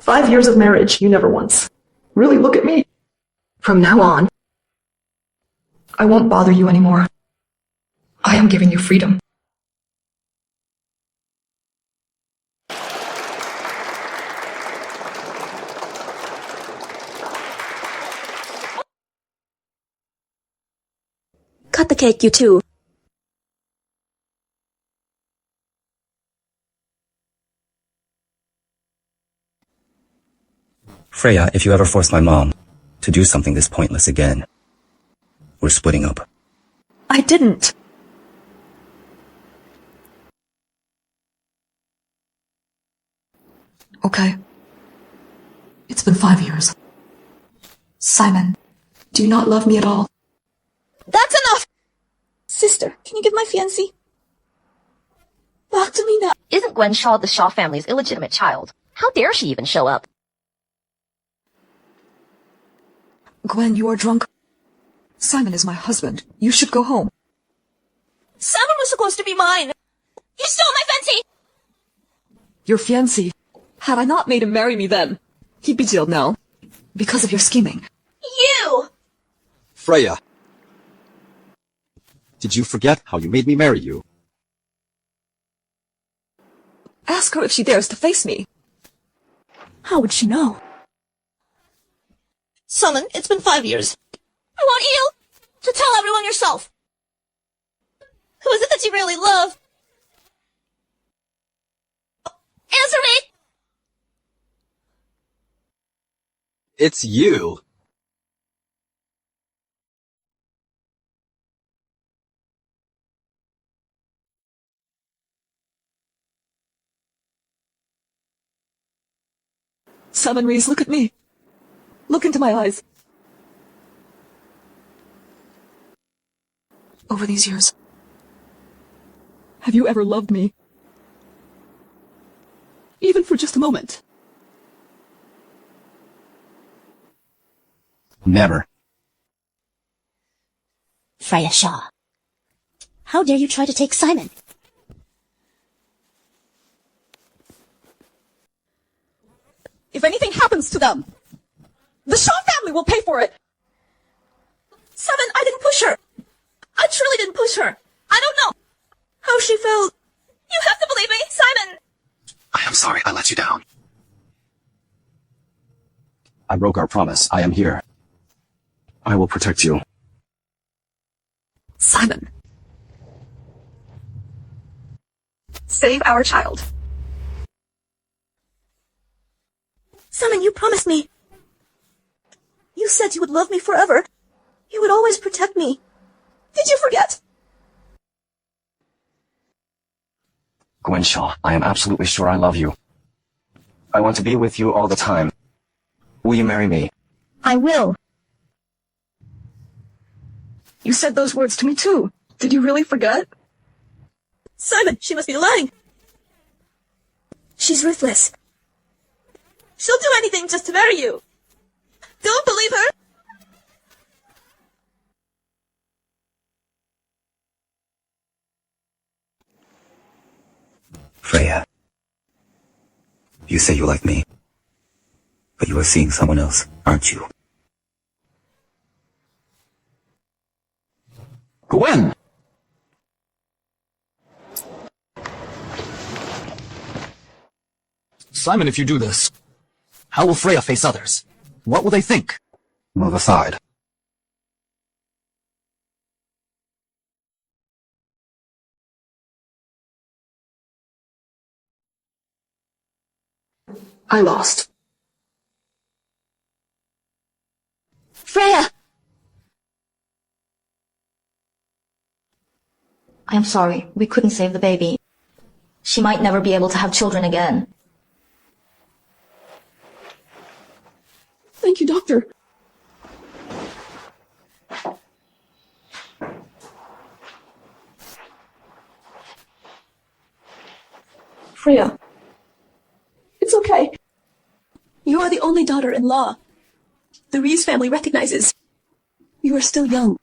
5 years of marriage, you never once. Really look at me. From now on, I won't bother you anymore. I am giving you freedom. Cut the cake, you two. Freya, if you ever force my mom to do something this pointless again, we're splitting up. I didn't. Okay. It's been 5 years. Simon, do you not love me at all? That's enough! Sister, can you give my fiancé back to me now? Isn't Gwen Shaw the Shaw family's illegitimate child? How dare she even show up? Gwen, you are drunk. Simon is my husband. You should go home. Simon was supposed to be mine. You stole my fiancé! Your fiancé. Had I not made him marry me then, he'd be jailed now. Because of your scheming. You! Freya. Did you forget how you made me marry you? Ask her if she dares to face me. How would she know? Simon, it's been 5 years. I want you to tell everyone yourself. Who is it that you really love? Answer me! It's you. Simon Reese, look at me. Look into my eyes. Over these years, have you ever loved me? Even for just a moment? Never. Freya Shaw. How dare you try to take Simon? If anything happens to them, the Shaw family will pay for it. Simon, I didn't push her. I truly didn't push her. I don't know how she felt. You have to believe me, Simon. I am sorry I let you down. I broke our promise. I am here. I will protect you. Simon. Save our child. Simon, you promised me. You said you would love me forever. You would always protect me. Did you forget? Gwen Shaw, I am absolutely sure I love you. I want to be with you all the time. Will you marry me? I will. You said those words to me too. Did you really forget? Simon, she must be lying. She's ruthless. She'll do anything just to marry you. Don't believe her. Freya. You say you like me, but you are seeing someone else, aren't you? Gwen! Simon, if you do this, how will Freya face others? What will they think? Move aside. I lost. Freya! I'm sorry, we couldn't save the baby. She might never be able to have children again. Thank you, Doctor. Freya. It's okay. You are the only daughter-in-law the Reese family recognizes. You are still young.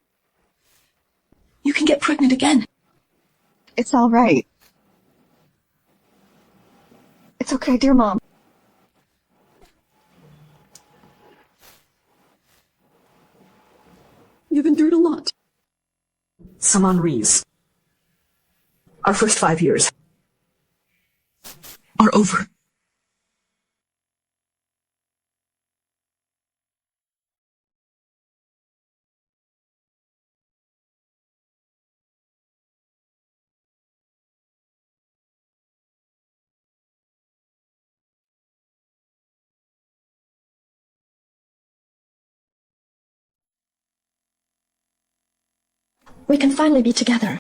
You can get pregnant again. It's all right. It's okay, dear Mom. You've endured a lot. Saman Rees. Our first 5 years are over. We can finally be together.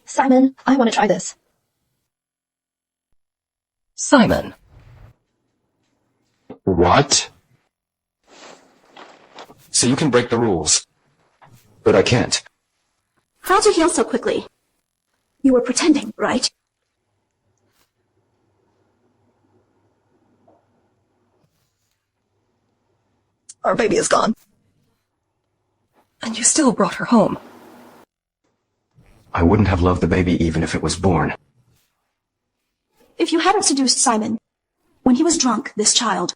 Simon, I want to try this. Simon. What? So you can break the rules. But I can't. How'd you heal so quickly? You were pretending, right? Our baby is gone. And you still brought her home. I wouldn't have loved the baby even if it was born. If you hadn't seduced Simon, when he was drunk, this child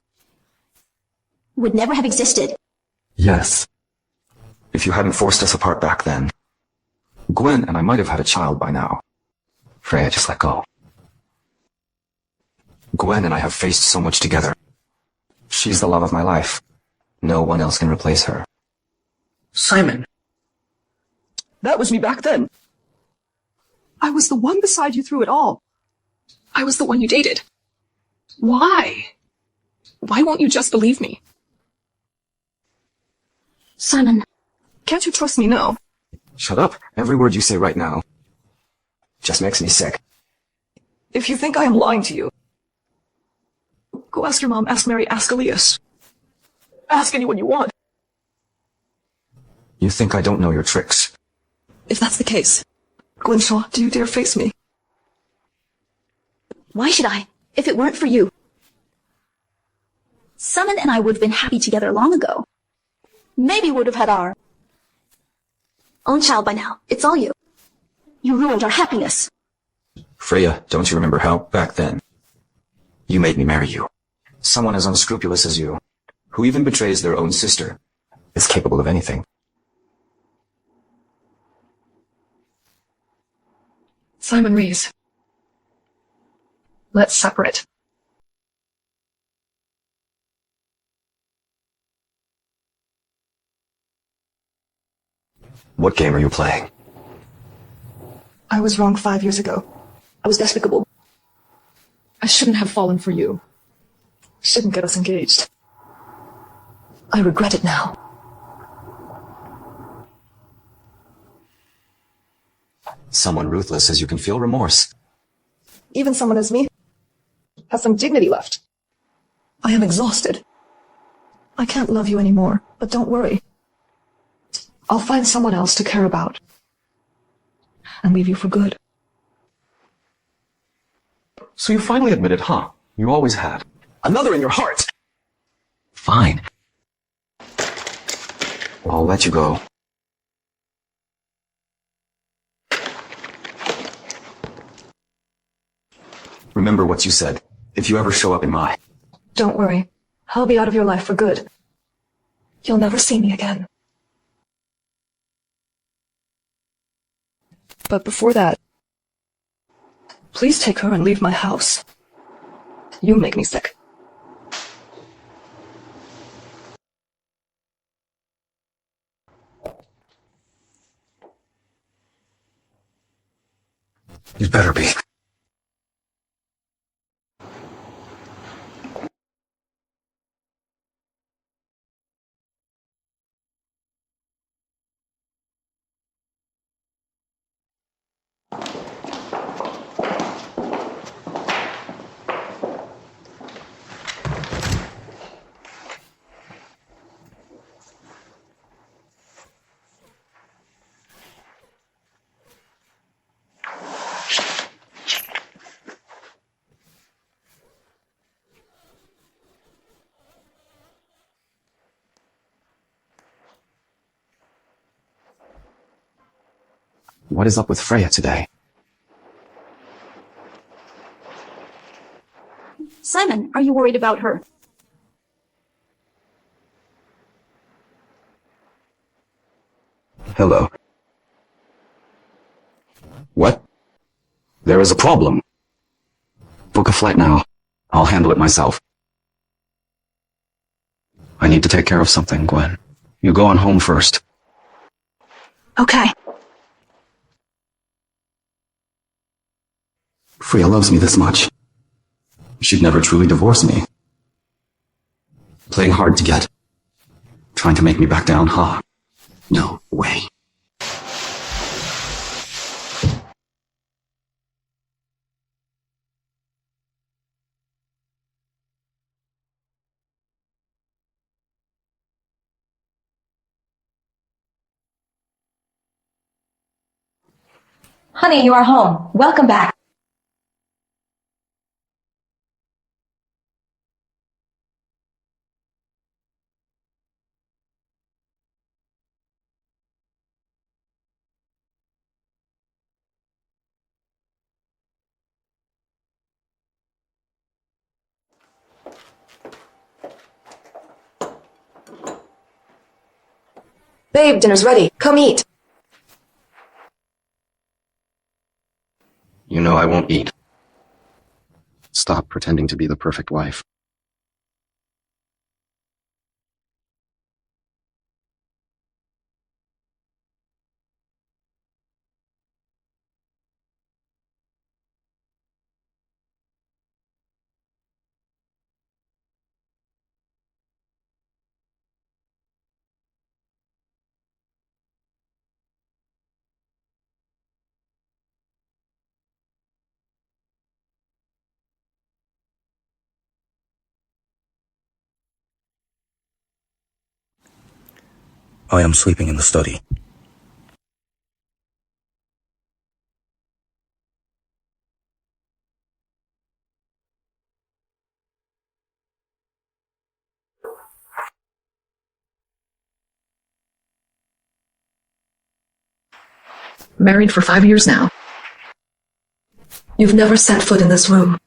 would never have existed. Yes. If you hadn't forced us apart back then, Gwen and I might have had a child by now. Freya, just let go. Gwen and I have faced so much together. She's the love of my life. No one else can replace her. Simon. That was me back then. I was the one beside you through it all. I was the one you dated. Why? Why won't you just believe me? Simon. Can't you trust me now? Shut up. Every word you say right now just makes me sick. If you think I am lying to you, go ask your mom, ask Mary, ask Elias. Ask anyone you want. You think I don't know your tricks? If that's the case, Glenshaw, do you dare face me? Why should I, if it weren't for you? Simon and I would have been happy together long ago. Maybe would have had our own child by now. It's all you. You ruined our happiness. Freya, don't you remember how, back then, you made me marry you? Someone as unscrupulous as you, who even betrays their own sister, is capable of anything. Simon Rees. Let's separate. What game are you playing? I was wrong 5 years ago. I was despicable. I shouldn't have fallen for you. Shouldn't get us engaged. I regret it now. Someone ruthless as you can feel remorse. Even someone as me has some dignity left. I am exhausted. I can't love you anymore, but don't worry. I'll find someone else to care about and leave you for good. So you finally admitted, huh? You always had. Another in your heart! Fine. Well, I'll let you go. Remember what you said. If you ever show up in my... Don't worry. I'll be out of your life for good. You'll never see me again. But before that, please take her and leave my house. You make me sick. You'd better be. What is up with Freya today? Simon, are you worried about her? Hello. What? There is a problem. Book a flight now. I'll handle it myself. I need to take care of something, Gwen. You go on home first. Okay. Freya loves me this much. She'd never truly divorce me. Playing hard to get. Trying to make me back down, huh? No way. Honey, you are home. Welcome back. Babe, dinner's ready. Come eat. You know I won't eat. Stop pretending to be the perfect wife. I am sleeping in the study. Married for 5 years now. You've never set foot in this room.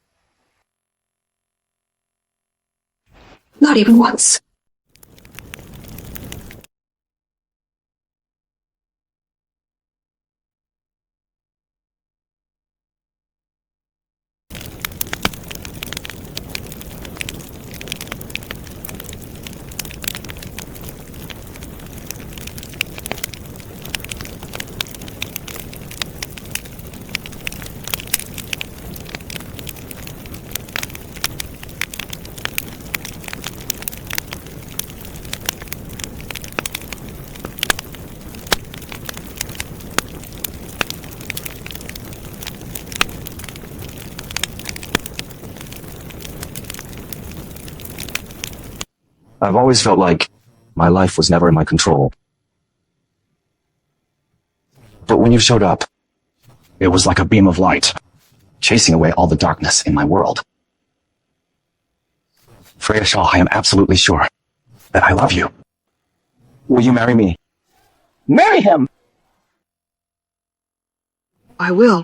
Not even once. I've always felt like my life was never in my control. But when you showed up, it was like a beam of light, chasing away all the darkness in my world. Freya Shaw, I am absolutely sure that I love you. Will you marry me? Marry him! I will.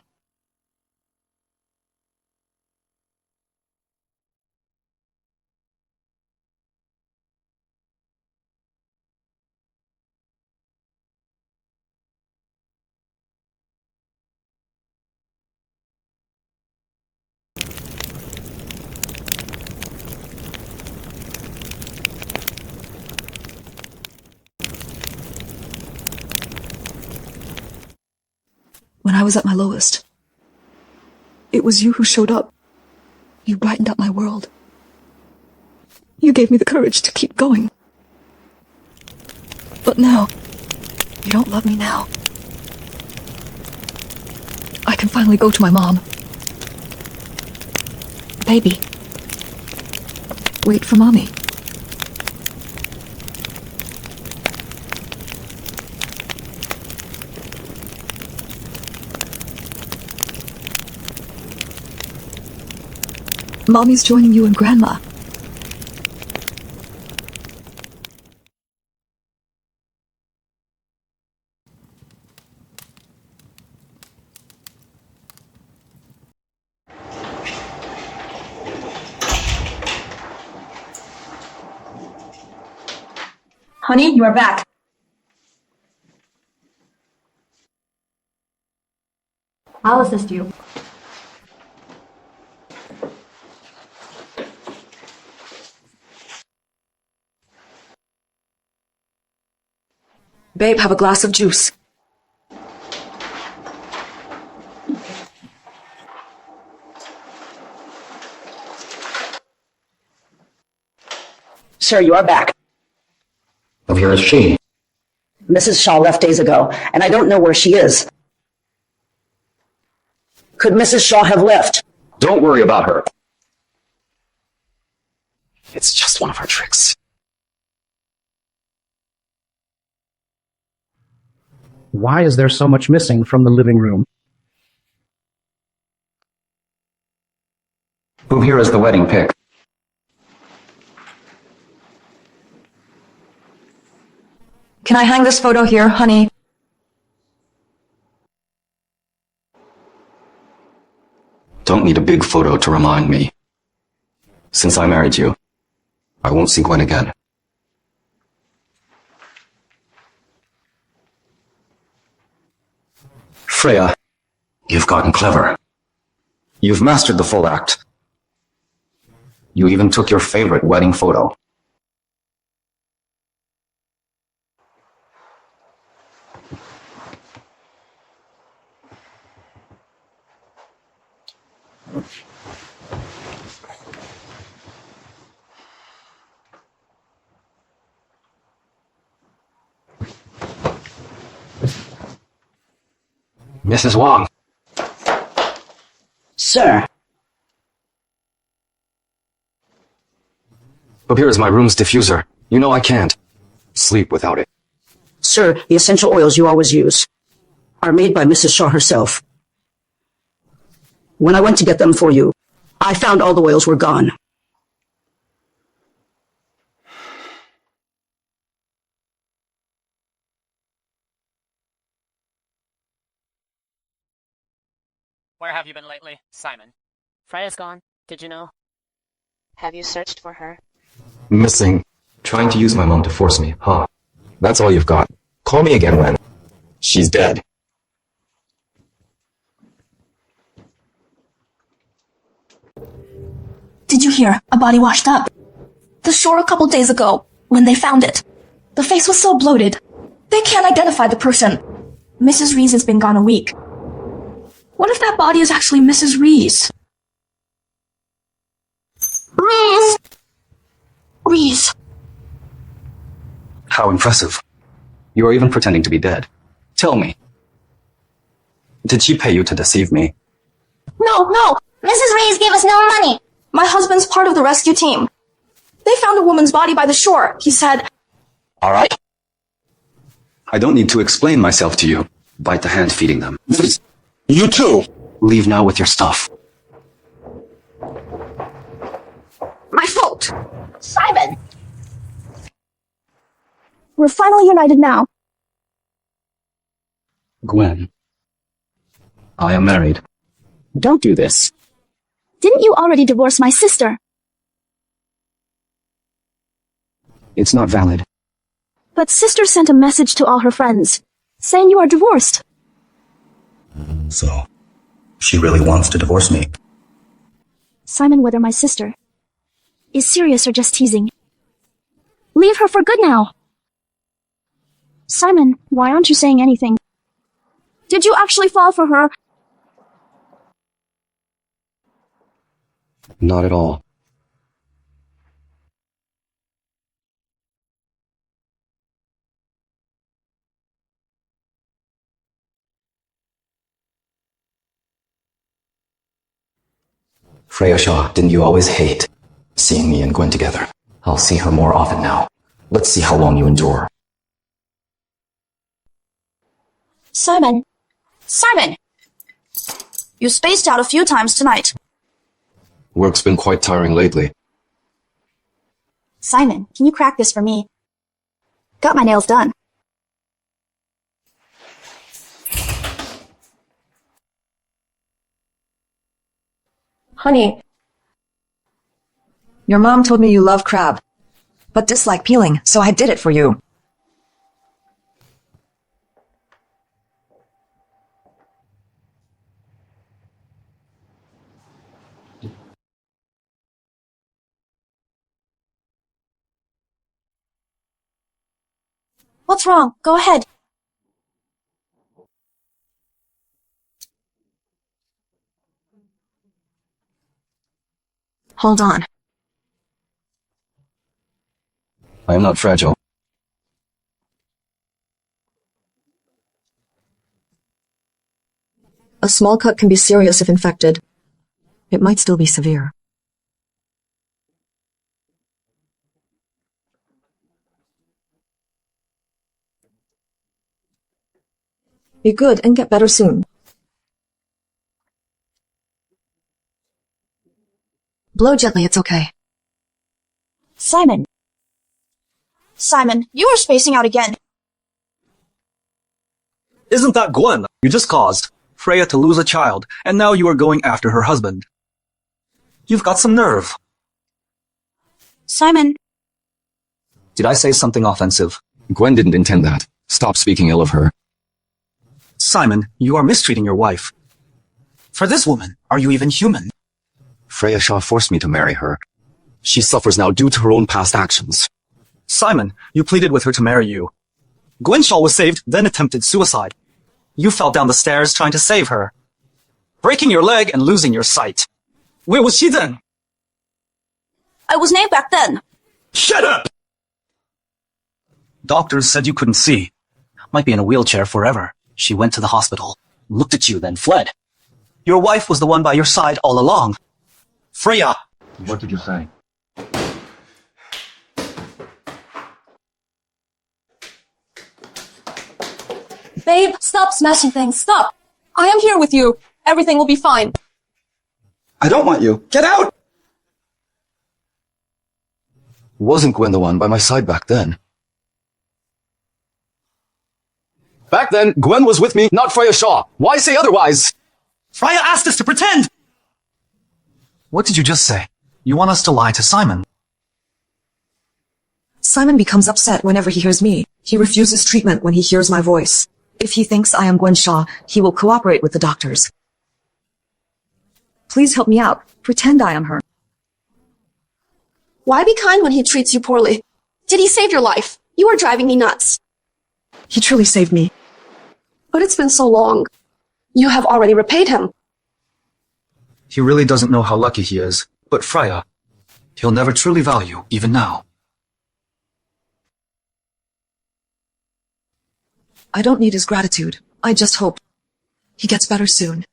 When I was at my lowest, it was you who showed up. You brightened up my world. You gave me the courage to keep going. But now, you don't love me now. I can finally go to my mom. Baby, wait for mommy. Mommy's joining you and Grandma. Honey, you are back. I'll assist you. Babe, have a glass of juice. Sir, you are back. Where is she? Mrs. Shaw left days ago, and I don't know where she is. Could Mrs. Shaw have left? Don't worry about her. It's just one of her tricks. Why is there so much missing from the living room? Who here is the wedding pic? Can I hang this photo here, honey? Don't need a big photo to remind me. Since I married you, I won't see Gwen again. Freya, you've gotten clever. You've mastered the full act. You even took your favorite wedding photo. Mrs. Wong. Sir. Up here is my room's diffuser. You know I can't sleep without it. Sir, the essential oils you always use are made by Mrs. Shaw herself. When I went to get them for you, I found all the oils were gone. Where have you been lately, Simon? Freya's gone. Did you know? Have you searched for her? Missing. Trying to use my mom to force me, huh? That's all you've got. Call me again when she's dead. Did you hear? A body washed up. The shore a couple days ago, when they found it. The face was so bloated. They can't identify the person. Mrs. Reese has been gone a week. What if that body is actually Mrs. Reese? Reese! Reese. How impressive. You are even pretending to be dead. Tell me. Did she pay you to deceive me? No. Mrs. Reese gave us no money. My husband's part of the rescue team. They found a woman's body by the shore. He said, All right. I don't need to explain myself to you. Bite the hand feeding them. You too. Leave now with your stuff. my fault. Simon! We're finally united now. Gwen. I am married. Don't do this. Didn't you already divorce my sister? It's not valid. But sister sent a message to all her friends, saying you are divorced. So, she really wants to divorce me. Simon, whether my sister is serious or just teasing. Leave her for good now. Simon, why aren't you saying anything? Did you actually fall for her? Not at all. Freya Shaw, didn't you always hate seeing me and Gwen together? I'll see her more often now. Let's see how long you endure. Simon! Simon! You spaced out a few times tonight. Work's been quite tiring lately. Simon, can you crack this for me? Got my nails done. Honey, your mom told me you love crab, but dislike peeling, so I did it for you. What's wrong? Go ahead. Hold on. I am not fragile. A small cut can be serious if infected. It might still be severe. Be good and get better soon. Blow gently, it's okay. Simon. Simon, you are spacing out again. Isn't that Gwen? You just caused Freya to lose a child, and now you are going after her husband. You've got some nerve. Simon. Did I say something offensive? Gwen didn't intend that. Stop speaking ill of her. Simon, you are mistreating your wife. For this woman, are you even human? Freya Shaw forced me to marry her. She suffers now due to her own past actions. Simon, you pleaded with her to marry you. Gwen Shaw was saved, then attempted suicide. You fell down the stairs trying to save her, breaking your leg and losing your sight. Where was she then? I was named back then. Shut up! Doctors said you couldn't see. Might be in a wheelchair forever. She went to the hospital, looked at you, then fled. Your wife was the one by your side all along. Freya! What did you say? Babe, stop smashing things. Stop. I am here with you. Everything will be fine. I don't want you. Get out! Wasn't Gwen the one by my side back then? Back then, Gwen was with me, not Freya Shaw. Why say otherwise? Freya asked us to pretend! What did you just say? You want us to lie to Simon? Simon becomes upset whenever he hears me. He refuses treatment when he hears my voice. If he thinks I am Gwen Shaw, he will cooperate with the doctors. Please help me out. Pretend I am her. Why be kind when he treats you poorly? Did he save your life? You are driving me nuts. He truly saved me. But it's been so long. You have already repaid him. He really doesn't know how lucky he is. But Freya, he'll never truly value, even now. I don't need his gratitude. I just hope he gets better soon.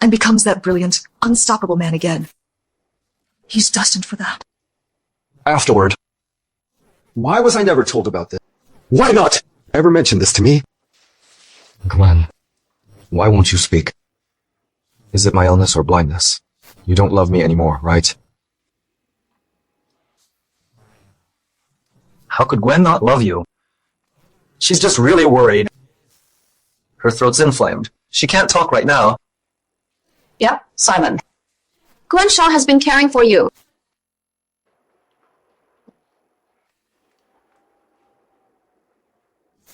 And becomes that brilliant, unstoppable man again. He's destined for that. Afterward. Why was I never told about this? Why not ever mention this to me? Gwen, why won't you speak? Is it my illness or blindness? You don't love me anymore, right? How could Gwen not love you? She's just really worried. Her throat's inflamed. She can't talk right now. Yep, Simon. Gwen Shaw has been caring for you.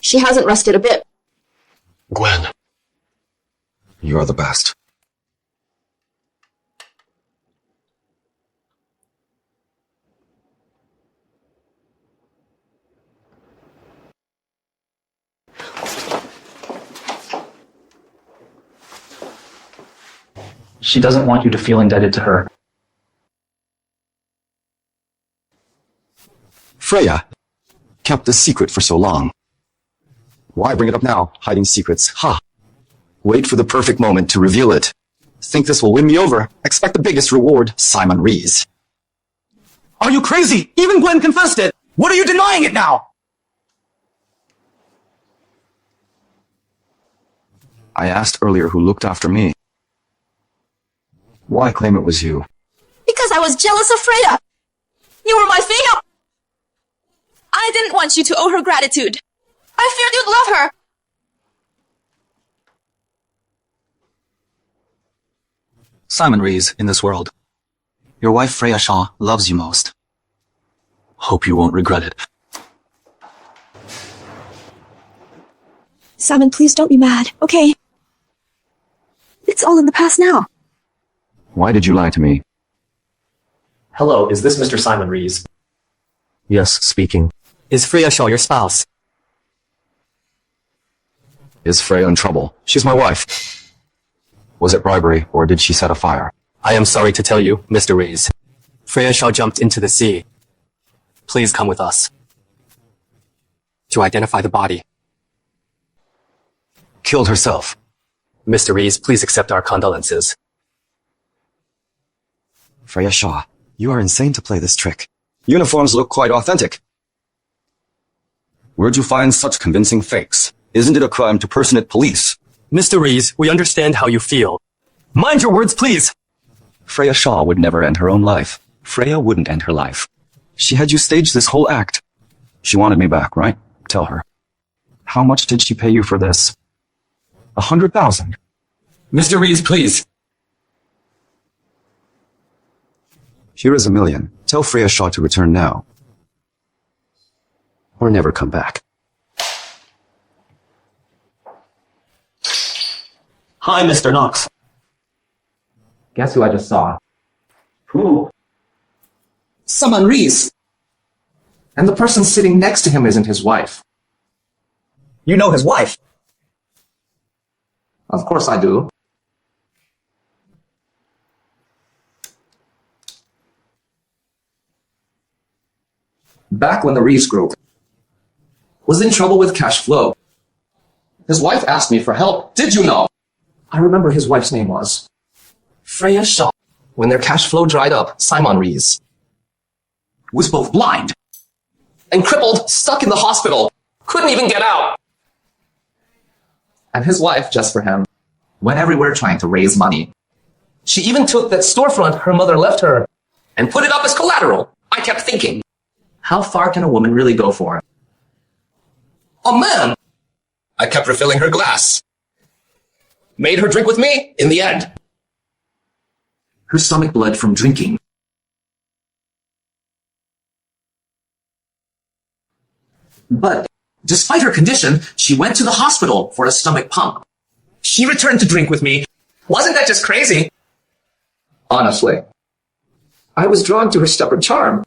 She hasn't rested a bit. Gwen, you are the best. She doesn't want you to feel indebted to her. Freya kept this secret for so long. Why bring it up now, hiding secrets? Ha! Wait for the perfect moment to reveal it. Think this will win me over? Expect the biggest reward, Simon Rees. Are you crazy? Even Gwen confessed it! What are you denying it now? I asked earlier who looked after me. Why claim it was you? Because I was jealous of Freya. You were my female. I didn't want you to owe her gratitude. I feared you'd love her. Simon Rees, in this world. Your wife Freya Shaw loves you most. Hope you won't regret it. Simon, please don't be mad, okay? It's all in the past now. Why did you lie to me? Hello, is this Mr. Simon Rees? Yes, speaking. Is Freya Shaw your spouse? Is Freya in trouble? She's my wife. Was it bribery, or did she set a fire? I am sorry to tell you, Mr. Rees. Freya Shaw jumped into the sea. Please come with us. To identify the body. Killed herself. Mr. Rees, please accept our condolences. Freya Shaw, you are insane to play this trick. Uniforms look quite authentic. Where'd you find such convincing fakes? Isn't it a crime to personate police? Mr. Rees, we understand how you feel. Mind your words, please! Freya Shaw would never end her own life. Freya wouldn't end her life. She had you stage this whole act. She wanted me back, right? Tell her. How much did she pay you for this? 100,000. Mr. Rees, please. Here is $1 million. Tell Freya Shaw to return now. Or never come back. Hi, Mr. Knox. Guess who I just saw? Who? Someone Reese. And the person sitting next to him isn't his wife. You know his wife. Of course I do. Back when the Reese Group was in trouble with cash flow, his wife asked me for help. Did you know? I remember his wife's name was Freya Shaw. When their cash flow dried up, Simon Rees was both blind and crippled, stuck in the hospital, couldn't even get out. And his wife, just for him, went everywhere trying to raise money. She even took that storefront her mother left her and put it up as collateral. I kept thinking, how far can a woman really go for? A man! I kept refilling her glass. Made her drink with me in the end. Her stomach bled from drinking. But despite her condition, she went to the hospital for a stomach pump. She returned to drink with me. Wasn't that just crazy? Honestly, I was drawn to her stubborn charm.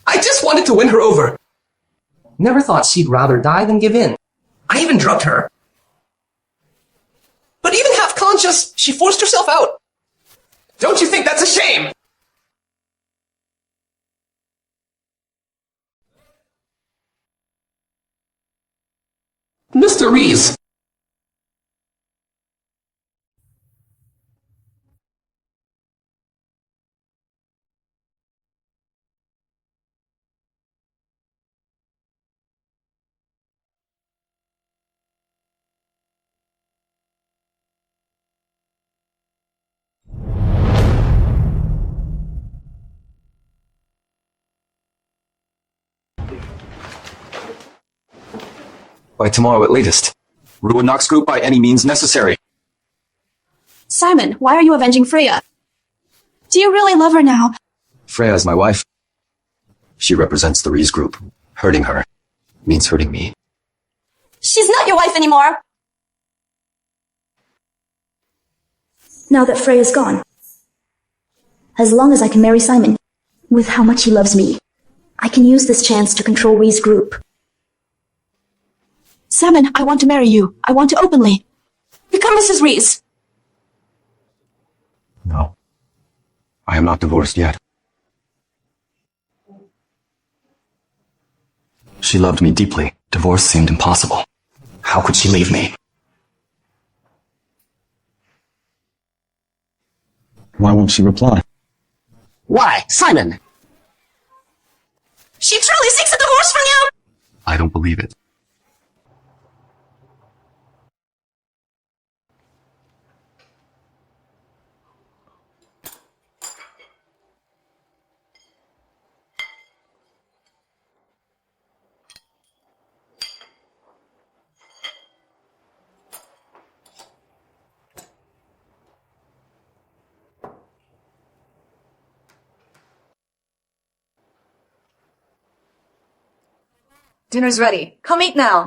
I just wanted to win her over. Never thought she'd rather die than give in. I even drugged her. But even half conscious, she forced herself out. Don't you think that's a shame? Mr. Rees. By tomorrow at latest. Ruin Knox Group by any means necessary. Simon, why are you avenging Freya? Do you really love her now? Freya is my wife. She represents the Rees Group. Hurting her means hurting me. She's not your wife anymore! Now that Freya's gone, as long as I can marry Simon, with how much he loves me, I can use this chance to control Rees Group. Simon, I want to marry you. I want to openly become Mrs. Rees. No. I am not divorced yet. She loved me deeply. Divorce seemed impossible. How could she leave me? Why won't she reply? Why, Simon? She truly seeks a divorce from you! I don't believe it. Dinner's ready. Come eat now.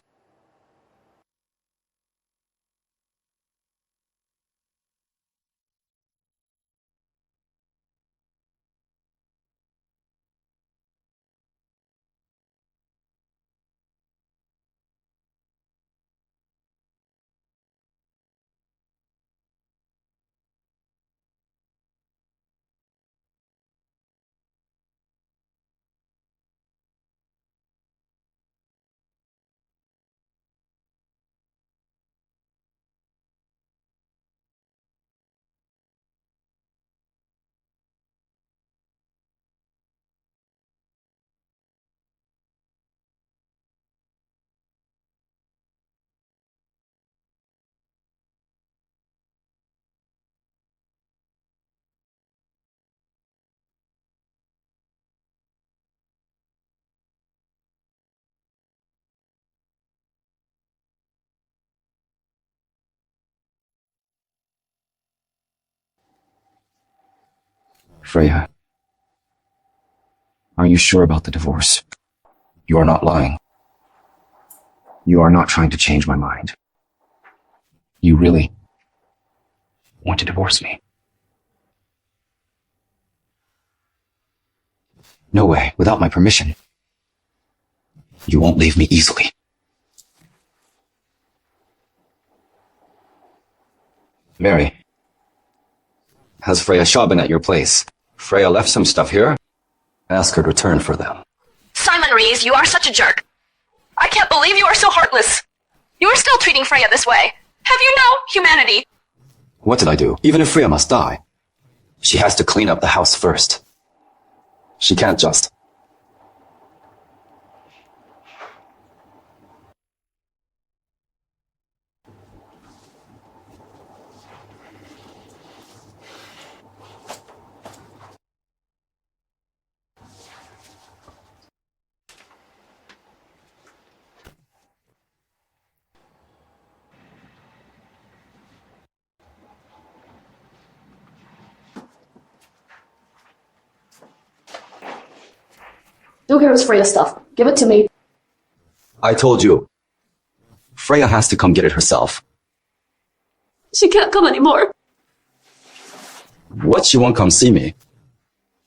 Freya, are you sure about the divorce? You are not lying. You are not trying to change my mind. You really want to divorce me? No way, without my permission. You won't leave me easily. Mary, has Freya Shaw been at your place? Freya left some stuff here. Ask her to return for them. Simon Rees, you are such a jerk. I can't believe you are so heartless. You are still treating Freya this way. Have you no humanity? What did I do? Even if Freya must die, she has to clean up the house first. She can't just... Who cares Freya stuff? Give it to me. I told you. Freya has to come get it herself. She can't come anymore. What, she won't come see me?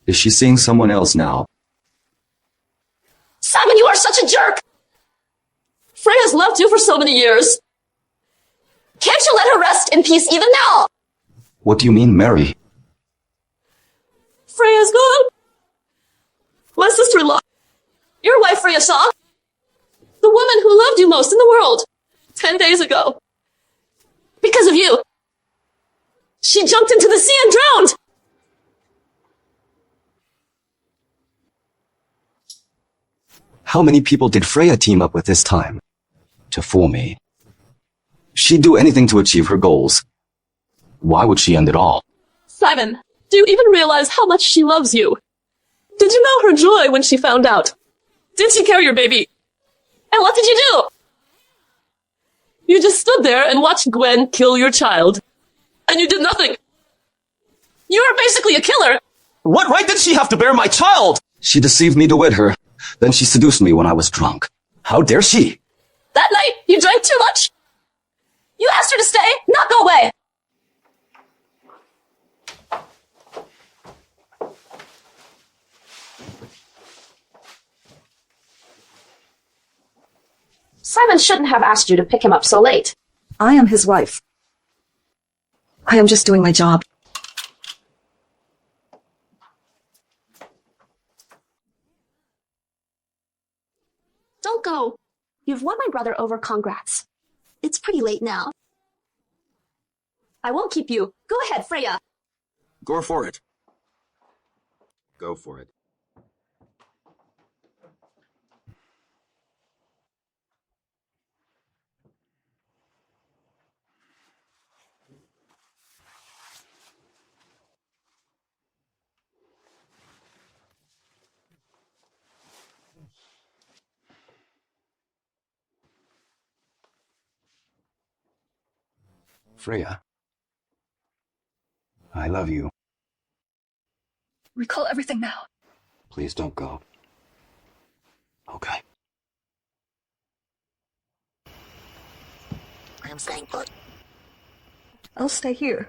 Is she seeing someone else now? Simon, you are such a jerk! Freya's loved you for so many years. Can't you let her rest in peace even now? What do you mean, Mary? Freya's gone. My sister-in-law. Your wife, Freya Shaw. The woman who loved you most in the world. 10 days ago. Because of you. She jumped into the sea and drowned. How many people did Freya team up with this time? To fool me. She'd do anything to achieve her goals. Why would she end it all? Simon, do you even realize how much she loves you? Did you know her joy when she found out? Did she carry your baby? And what did you do? You just stood there and watched Gwen kill your child. And you did nothing. You are basically a killer. What right did she have to bear my child? She deceived me to wed her. Then she seduced me when I was drunk. How dare she? That night, you drank too much. You asked her to stay, not go away. Simon shouldn't have asked you to pick him up so late. I am his wife. I am just doing my job. Don't go. You've won my brother over, congrats. It's pretty late now. I won't keep you. Go ahead, Freya. Go for it. Go for it. Freya, I love you. Recall everything now. Please don't go. Okay. I am staying put. I'll stay here.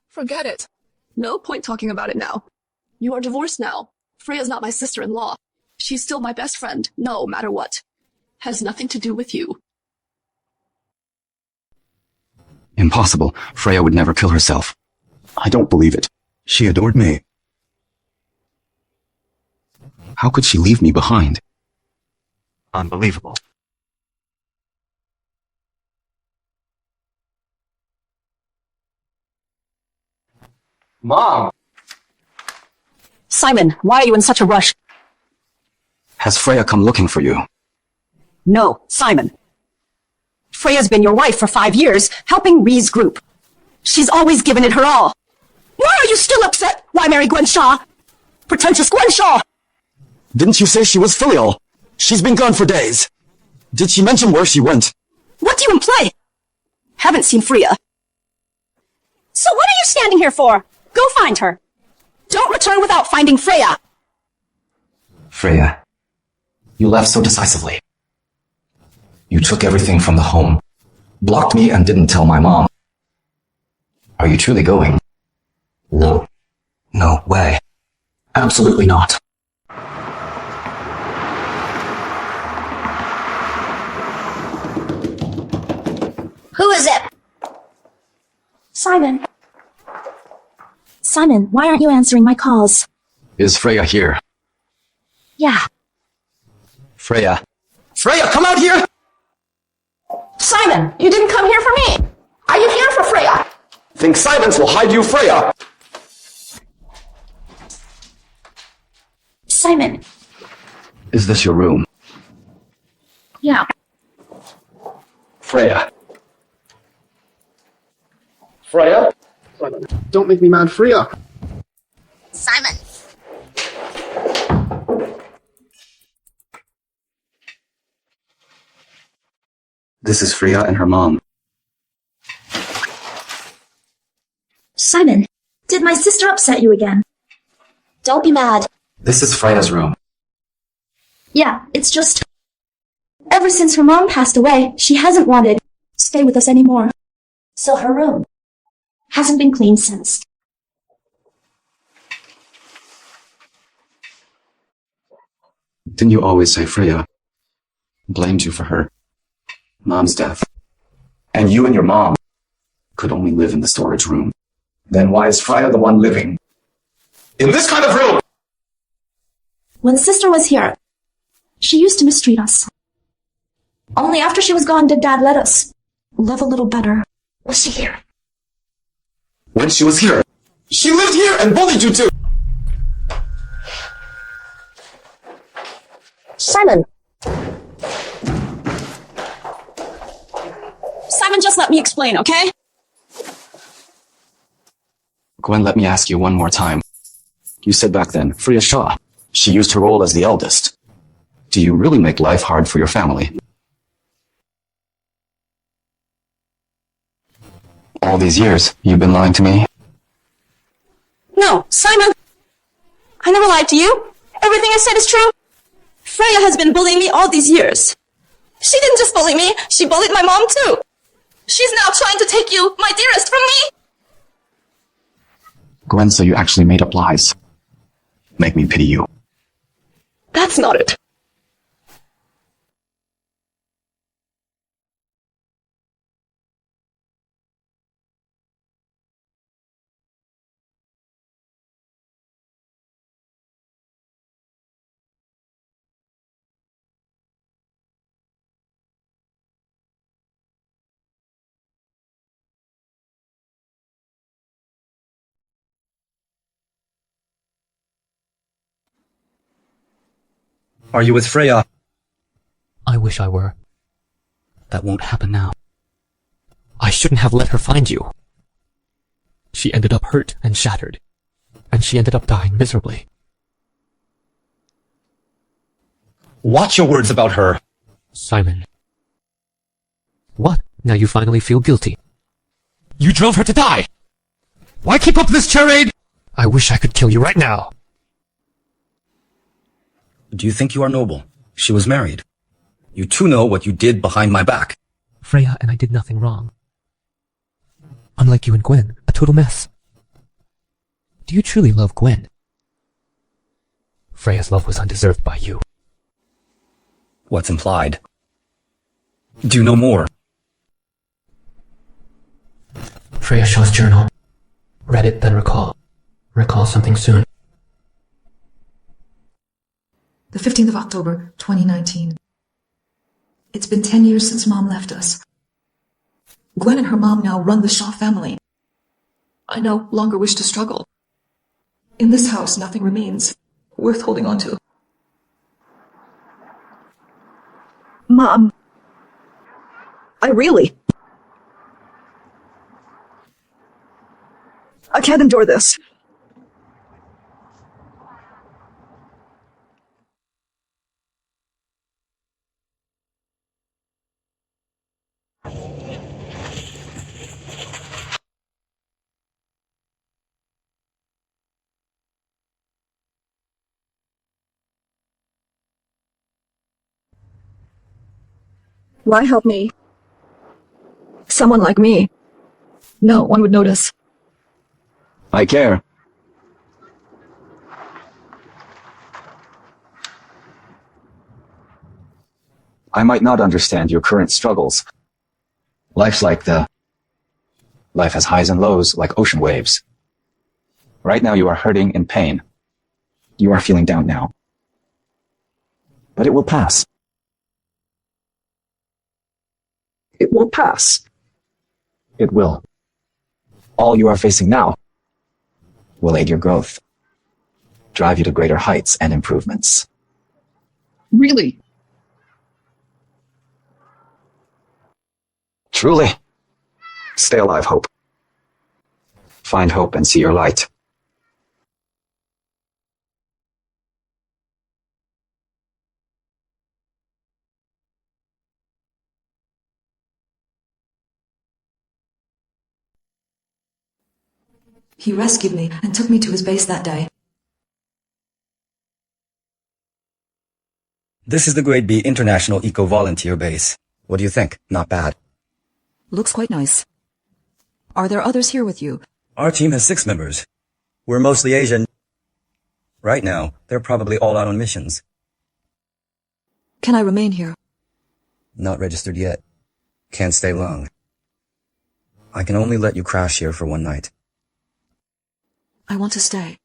Forget it. No point talking about it now. You are divorced now. Freya's not my sister-in-law. She's still my best friend, no matter what. Has nothing to do with you. Impossible. Freya would never kill herself. I don't believe it. She adored me. How could she leave me behind? Unbelievable. Mom! Simon, why are you in such a rush? Has Freya come looking for you? No, Simon. Freya's been your wife for 5 years, helping Ree's group. She's always given it her all. Why are you still upset? Why marry Gwen Shaw? Pretentious Gwen Shaw! Didn't you say she was filial? She's been gone for days. Did she mention where she went? What do you imply? Haven't seen Freya. So what are you standing here for? Go find her. Don't return without finding Freya. Freya, you left so decisively. You took everything from the home, blocked me and didn't tell my mom. Are you truly going? No. No way. Absolutely not. Who is it? Simon. Simon, why aren't you answering my calls? Is Freya here? Yeah. Freya. Freya, come out here! Simon, you didn't come here for me. Are you here for Freya? Think silence will hide you, Freya! Simon. Is this your room? Yeah. Freya. Freya? Don't make me mad, Freya. Simon. This is Freya and her mom. Simon, did my sister upset you again? Don't be mad. This is Freya's room. Yeah, it's just... Ever since her mom passed away, she hasn't wanted to stay with us anymore. So her room hasn't been cleaned since. Didn't you always say Freya blamed you for her mom's death? And you and your mom could only live in the storage room. Then why is Freya the one living in this kind of room? When sister was here, she used to mistreat us. Only after she was gone did Dad let us live a little better. Was she here? When she was here, she lived here and bullied you too! Simon! Simon, just let me explain, okay? Gwen, let me ask you one more time. You said back then, Freya Shaw, she used her role as the eldest. Do you really make life hard for your family? All these years, you've been lying to me? No, Simon! I never lied to you. Everything I said is true. Freya has been bullying me all these years. She didn't just bully me, she bullied my mom too. She's now trying to take you, my dearest, from me. Gwen, so you actually made up lies. Make me pity you. That's not it. Are you with Freya? I wish I were. That won't happen now. I shouldn't have let her find you. She ended up hurt and shattered, and she ended up dying miserably. Watch your words about her. Simon. What? Now you finally feel guilty. You drove her to die! Why keep up this charade? I wish I could kill you right now. Do you think you are noble? She was married. You too know what you did behind my back. Freya and I did nothing wrong. Unlike you and Gwen, a total mess. Do you truly love Gwen? Freya's love was undeserved by you. What's implied? Do you know more? Freya Shaw's journal. Read it, then recall. Recall something soon. The 15th of October, 2019. It's been 10 years since Mom left us. Gwen and her mom now run the Shaw family. I no longer wish to struggle. In this house, nothing remains worth holding on to. Mom. I can't endure this. Why help me? Someone like me. No one would notice. I care. I might not understand your current struggles. Life has highs and lows like ocean waves. Right now you are hurting and pain. You are feeling down now. But it will pass. It won't pass. It will. All you are facing now will aid your growth, drive you to greater heights and improvements. Really? Truly. Stay alive, Hope. Find hope and see your light. He rescued me and took me to his base that day. This is the Grade B International Eco-Volunteer Base. What do you think? Not bad. Looks quite nice. Are there others here with you? Our team has 6 members. We're mostly Asian. Right now, they're probably all out on missions. Can I remain here? Not registered yet. Can't stay long. I can only let you crash here for one night. I want to stay.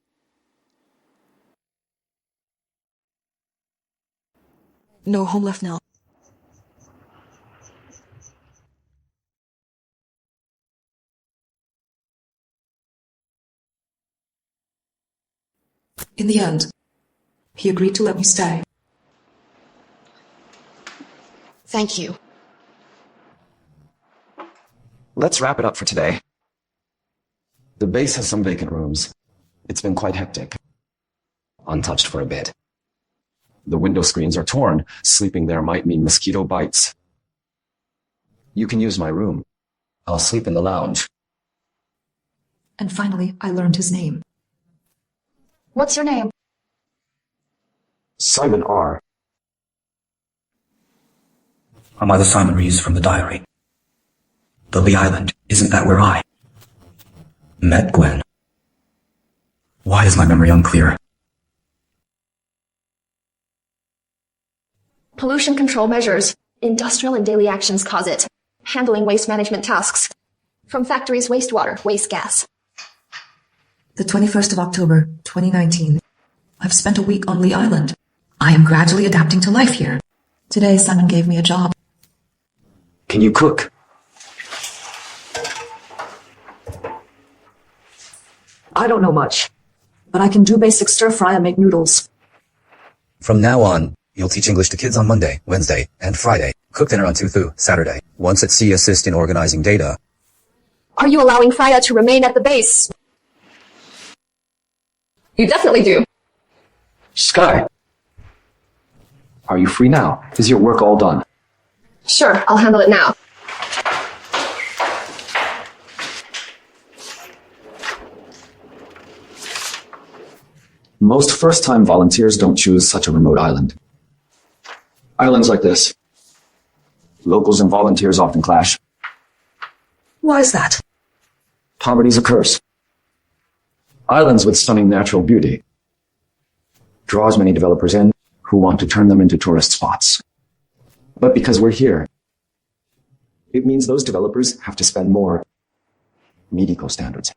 No home left now. In the end, he agreed to let me stay. Thank you. Let's wrap it up for today. The base has some vacant rooms. It's been quite hectic. Untouched for a bit. The window screens are torn. Sleeping there might mean mosquito bites. You can use my room. I'll sleep in the lounge. And finally, I learned his name. What's your name? Simon R. I'm either Simon Reeves from the diary. Lily Island, isn't that where I met Gwen? Why is my memory unclear? Pollution control measures. Industrial and daily actions cause it. Handling waste management tasks. From factories' wastewater, waste gas. The 21st of October, 2019. I've spent a week on Lee Island. I am gradually adapting to life here. Today, Simon gave me a job. Can you cook? I don't know much, but I can do basic stir-fry and make noodles. From now on, you'll teach English to kids on Monday, Wednesday, and Friday. Cook dinner on Tuesday, Saturday. Once at sea, assist in organizing data. Are you allowing Freya to remain at the base? You definitely do. Sky. Are you free now? Is your work all done? Sure, I'll handle it now. Most first-time volunteers don't choose such a remote island. Islands like this, locals and volunteers often clash. Why is that? Poverty's a curse. Islands with stunning natural beauty draws many developers in who want to turn them into tourist spots. But because we're here, it means those developers have to spend more, meet eco standards.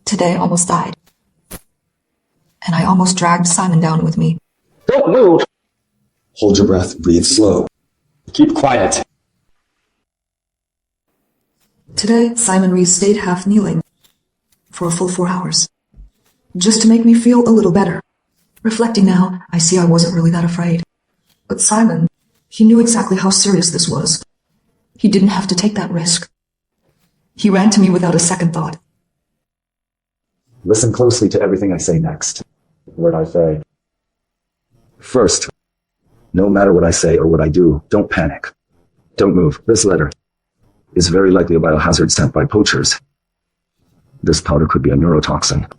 Today almost died. And I almost dragged Simon down with me. Don't move! Hold your breath, breathe slow. Keep quiet. Today, Simon Reeves stayed half kneeling for a full 4 hours. Just to make me feel a little better. Reflecting now, I see I wasn't really that afraid. But Simon, he knew exactly how serious this was. He didn't have to take that risk. He ran to me without a second thought. Listen closely to everything I say next. What I say. First, no matter what I say or what I do, don't panic. Don't move. This letter is very likely a biohazard sent by poachers. This powder could be a neurotoxin.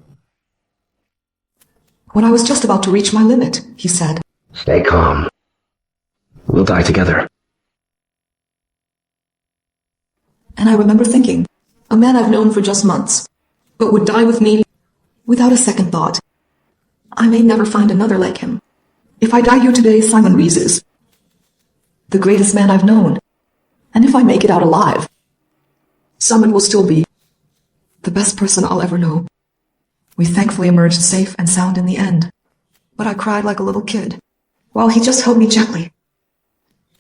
When I was just about to reach my limit, he said. Stay calm. We'll die together. And I remember thinking, a man I've known for just months, but would die with me without a second thought. I may never find another like him. If I die here today, Simon Rees is the greatest man I've known. And if I make it out alive, Simon will still be the best person I'll ever know. We thankfully emerged safe and sound in the end. But I cried like a little kid, while he just held me gently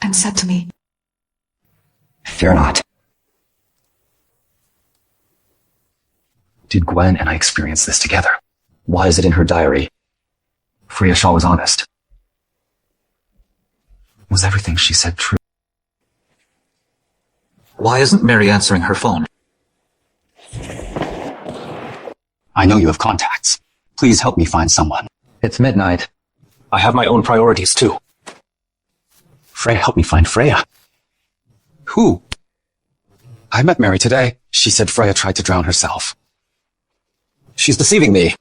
and said to me, Fear not. Did Gwen and I experience this together? Why is it in her diary? Freya Shaw was honest. Was everything she said true? Why isn't Mary answering her phone? I know you have contacts. Please help me find someone. It's midnight. I have my own priorities too. Freya, help me find Freya. Who? I met Mary today. She said Freya tried to drown herself. She's deceiving me.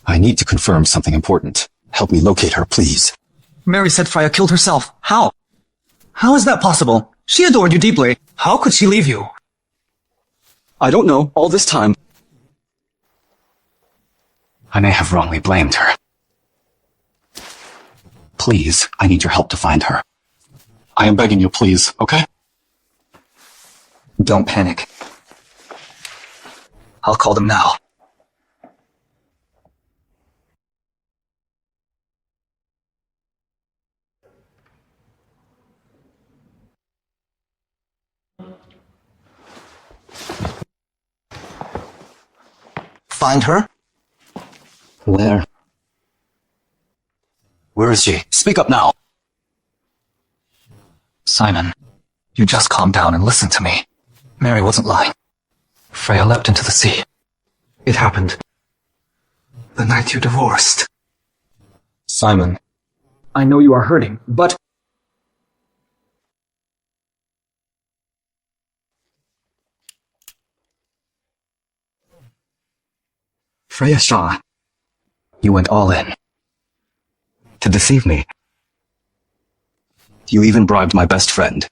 I need to confirm something important. Help me locate her, please. Mary said Freya killed herself. How? How is that possible? She adored you deeply. How could she leave you? I don't know. All this time. I may have wrongly blamed her. Please, I need your help to find her. I am begging you, please, okay? Don't panic. I'll call them now. Find her? Where? Where is she? Speak up now. Simon, you just calm down and listen to me. Mary wasn't lying. Freya leapt into the sea. It happened the night you divorced. Simon. I know you are hurting, but... Freya Shaw. You went all in. To deceive me. You even bribed my best friend.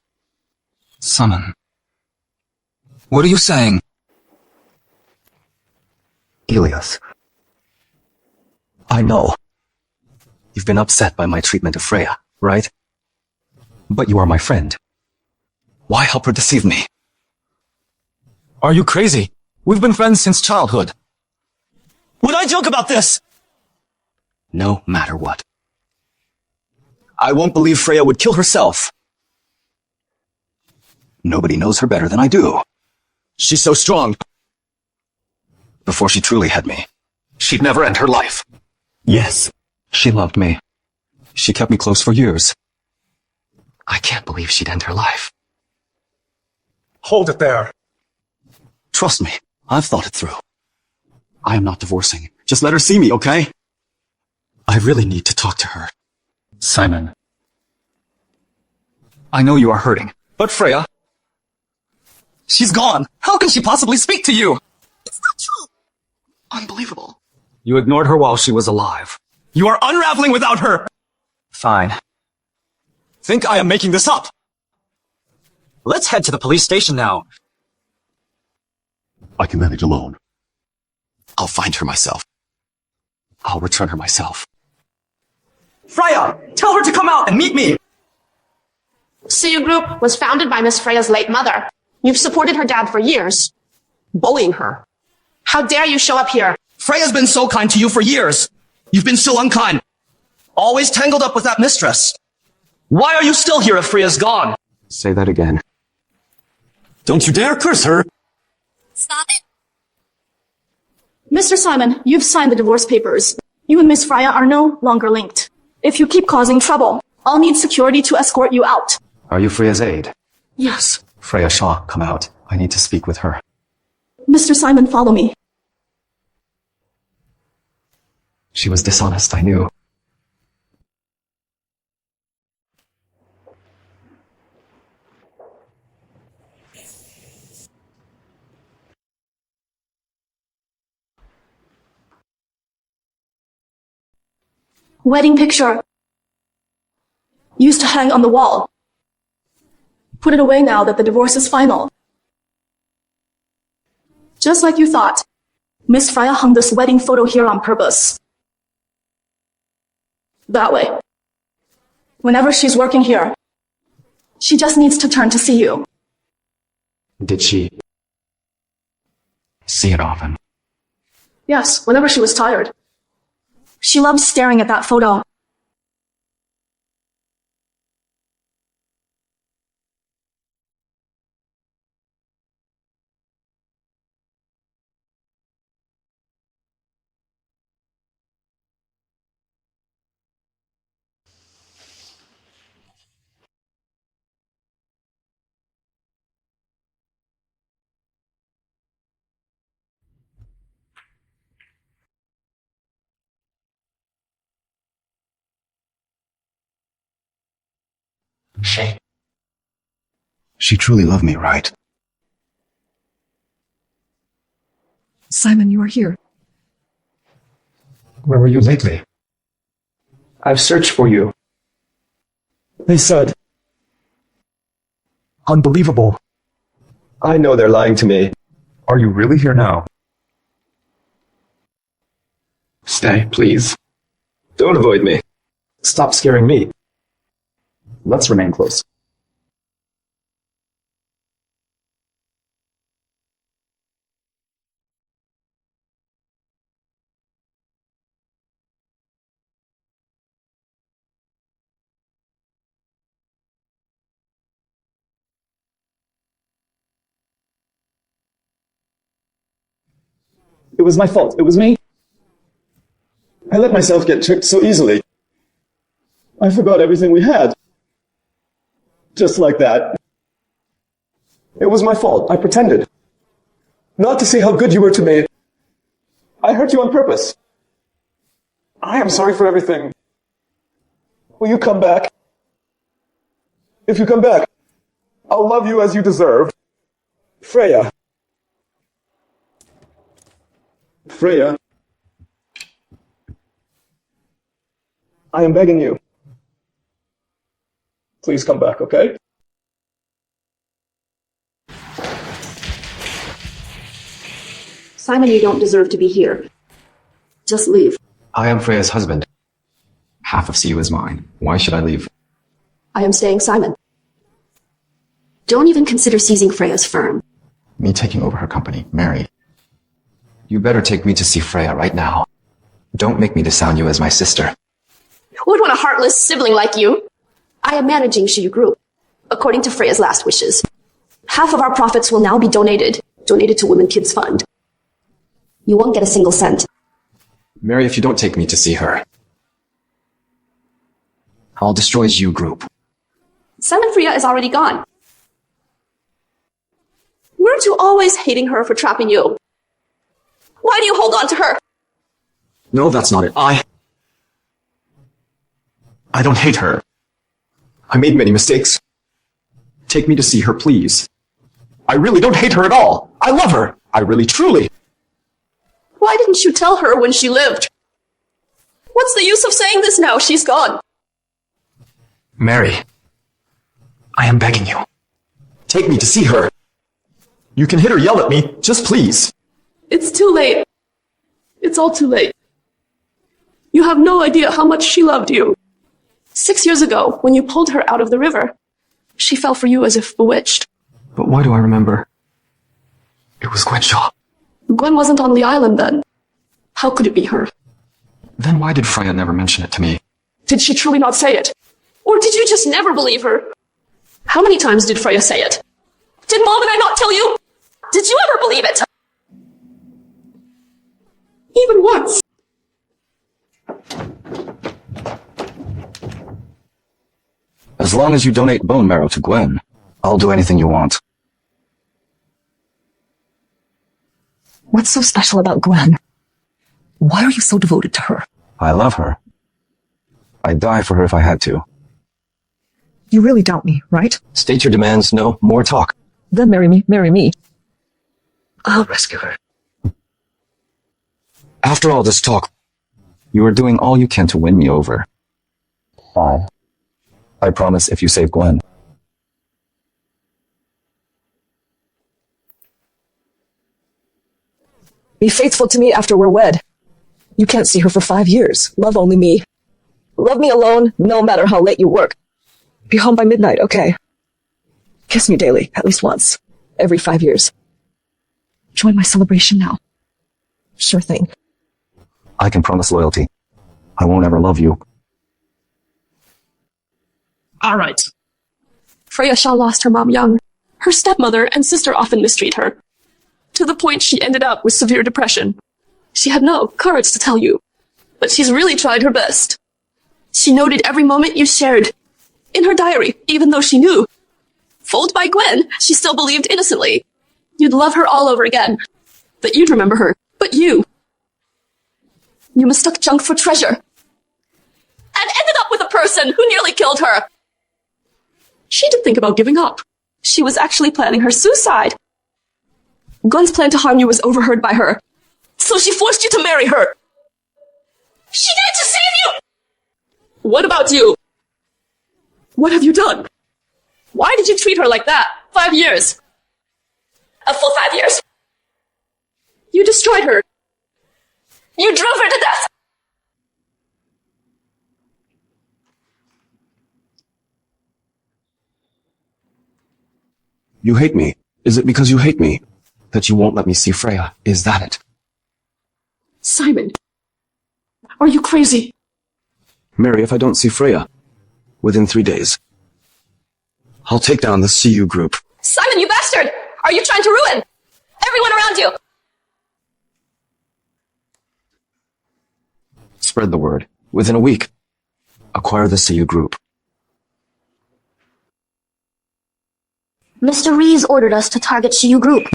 Simon. What are you saying? Elias. I know. You've been upset by my treatment of Freya, right? But you are my friend. Why help her deceive me? Are you crazy? We've been friends since childhood. Would I joke about this? No matter what. I won't believe Freya would kill herself. Nobody knows her better than I do. She's so strong. Before she truly had me, she'd never end her life. Yes, she loved me. She kept me close for years. I can't believe she'd end her life. Hold it there. Trust me, I've thought it through. I am not divorcing. Just let her see me, okay? I really need to talk to her. Simon. I know you are hurting, but Freya... she's gone. How can she possibly speak to you? It's not true. Unbelievable. You ignored her while she was alive. You are unraveling without her! Fine. Think I am making this up? Let's head to the police station now. I can manage alone. I'll find her myself. I'll return her myself. Freya! Tell her to come out and meet me! CU Group was founded by Miss Freya's late mother. You've supported her dad for years, bullying her. How dare you show up here? Freya's been so kind to you for years. You've been so unkind. Always tangled up with that mistress. Why are you still here if Freya's gone? Say that again. Don't you dare curse her! Stop it. Mr. Simon, you've signed the divorce papers. You and Miss Freya are no longer linked. If you keep causing trouble, I'll need security to escort you out. Are you Freya's aide? Yes. Freya Shaw, come out. I need to speak with her. Mr. Simon, follow me. She was dishonest, I knew. Wedding picture. Used to hang on the wall. Put it away now that the divorce is final. Just like you thought, Miss Freya hung this wedding photo here on purpose. That way. Whenever she's working here, she just needs to turn to see you. Did she see it often? Yes, whenever she was tired. She loved staring at that photo. She truly loved me, right? Simon, you are here. Where were you lately? I've searched for you. They said. Unbelievable. I know they're lying to me. Are you really here now? Stay, please. Don't avoid me. Stop scaring me. Let's remain close. It was my fault. It was me. I let myself get tricked so easily. I forgot everything we had. Just like that. It was my fault. I pretended. Not to see how good you were to me. I hurt you on purpose. I am sorry for everything. Will you come back? If you come back, I'll love you as you deserve. Freya. Freya. I am begging you. Please come back, okay? Simon, you don't deserve to be here. Just leave. I am Freya's husband. Half of CU is mine. Why should I leave? I am staying, Simon. Don't even consider seizing Freya's firm. Me taking over her company, Mary. You better take me to see Freya right now. Don't make me disown you as my sister. Who would want a heartless sibling like you? I am managing Shiyu Group, according to Freya's last wishes. Half of our profits will now be donated to Women Kids Fund. You won't get a single cent. Mary, if you don't take me to see her, I'll destroy Shiyu Group. Simon Freya is already gone. Weren't you always hating her for trapping you? Why do you hold on to her? No, that's not it. I don't hate her. I made many mistakes. Take me to see her, please. I really don't hate her at all. I love her. I really, truly. Why didn't you tell her when she lived? What's the use of saying this now? She's gone. Mary, I am begging you. Take me to see her. You can hit or yell at me, just please. It's too late. It's all too late. You have no idea how much she loved you. 6 years ago, when you pulled her out of the river, she fell for you as if bewitched. But why do I remember? It was Gwen Shaw. Gwen wasn't on the island then. How could it be her? Then why did Freya never mention it to me? Did she truly not say it? Or did you just never believe her? How many times did Freya say it? Did Mom and I not tell you? Did you ever believe it? Even once. As long as you donate bone marrow to Gwen, I'll do anything you want. What's so special about Gwen? Why are you so devoted to her? I love her. I'd die for her if I had to. You really doubt me, right? State your demands, no more talk. Then marry me, marry me. I'll rescue her. After all this talk, You are doing all you can to win me over. Fine. I promise if you save Gwen. Be faithful to me after we're wed. You can't see her for 5 years. Love only me. Love me alone, no matter how late you work. Be home by midnight, okay? Kiss me daily, at least once. Every 5 years. Join my celebration now. Sure thing. I can promise loyalty. I won't ever love you. All right. Freya Shaw lost her mom young. Her stepmother and sister often mistreat her, to the point she ended up with severe depression. She had no courage to tell you, but she's really tried her best. She noted every moment you shared in her diary, even though she knew. Fooled by Gwen, she still believed innocently. You'd love her all over again, that you'd remember her, but you mistook junk for treasure, and ended up with a person who nearly killed her. She did think about giving up. She was actually planning her suicide. Gwen's plan to harm you was overheard by her, so she forced you to marry her. She did it to save you! What about you? What have you done? Why did you treat her like that? 5 years. A full 5 years. You destroyed her. You drove her to death. You hate me. Is it because you hate me that you won't let me see Freya? Is that it? Simon, are you crazy? Mary, if I don't see Freya within 3 days, I'll take down the CU group. Simon, you bastard! Are you trying to ruin everyone around you? Spread the word. Within a week, acquire the CU group. Mr. Rees ordered us to target Shiyu Group.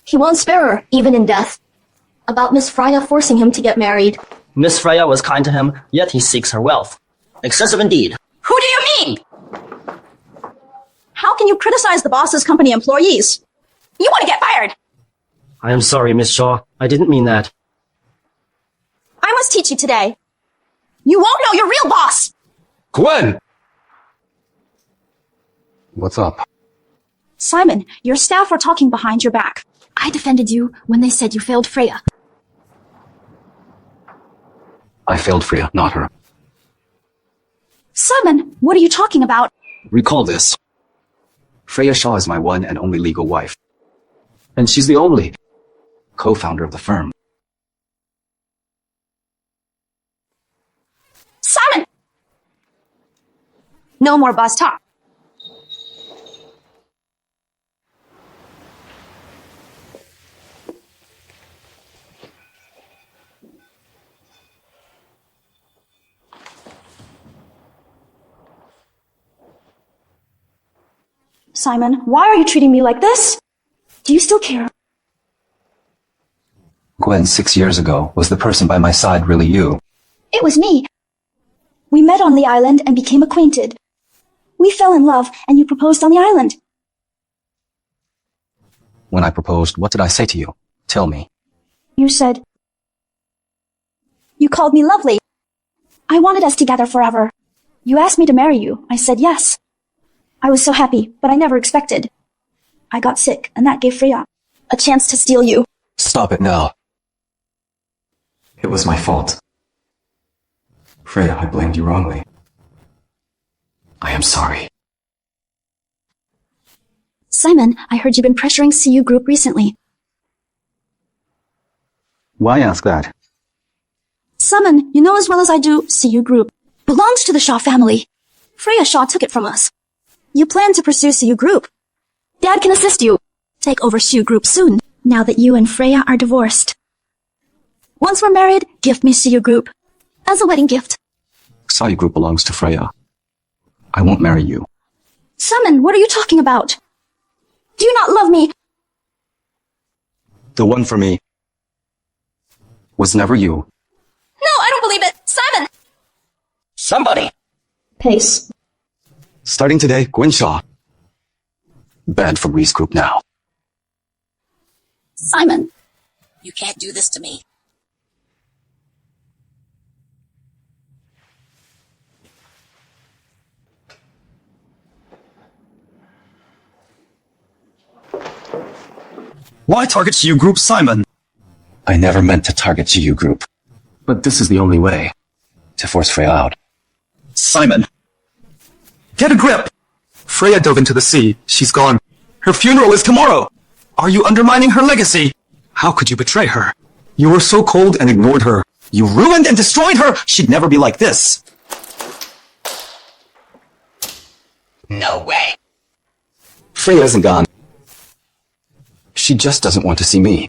He won't spare her, even in death. About Miss Freya forcing him to get married. Miss Freya was kind to him, yet he seeks her wealth. Excessive indeed. Who do you mean? How can you criticize the boss's company employees? You want to get fired. I am sorry, Miss Shaw. I didn't mean that. I must teach you today. You won't know your real boss. Gwen! What's up? Simon, your staff were talking behind your back. I defended you when they said you failed Freya. I failed Freya, not her. Simon, what are you talking about? Recall this. Freya Shaw is my one and only legal wife. And she's the only co-founder of the firm. Simon! No more buzz talk. Simon, why are you treating me like this? Do you still care? Gwen, 6 years ago, was the person by my side really you? It was me. We met on the island and became acquainted. We fell in love, and you proposed on the island. When I proposed, what did I say to you? Tell me. You said... You called me lovely. I wanted us together forever. You asked me to marry you. I said yes. I was so happy, but I never expected. I got sick, and that gave Freya a chance to steal you. Stop it now. It was my fault. Freya, I blamed you wrongly. I am sorry. Simon, I heard you've been pressuring CU Group recently. Why ask that? Simon, you know as well as I do, CU Group belongs to the Shaw family. Freya Shaw took it from us. You plan to pursue CU Group. Dad can assist you. Take over CU Group soon, now that you and Freya are divorced. Once we're married, gift me CU Group as a wedding gift. CU Group belongs to Freya. I won't marry you. Simon, what are you talking about? Do you not love me? The one for me was never you. No, I don't believe it. Simon! Somebody! Pace. Starting today, Gwen Shaw. Banned from Reese Group now. Simon, you can't do this to me. Why target GU Group, Simon? I never meant to target GU Group. But this is the only way to force Freya out. Simon! Get a grip! Freya dove into the sea. She's gone. Her funeral is tomorrow! Are you undermining her legacy? How could you betray her? You were so cold and ignored her. You ruined and destroyed her! She'd never be like this. No way. Freya isn't gone. She just doesn't want to see me.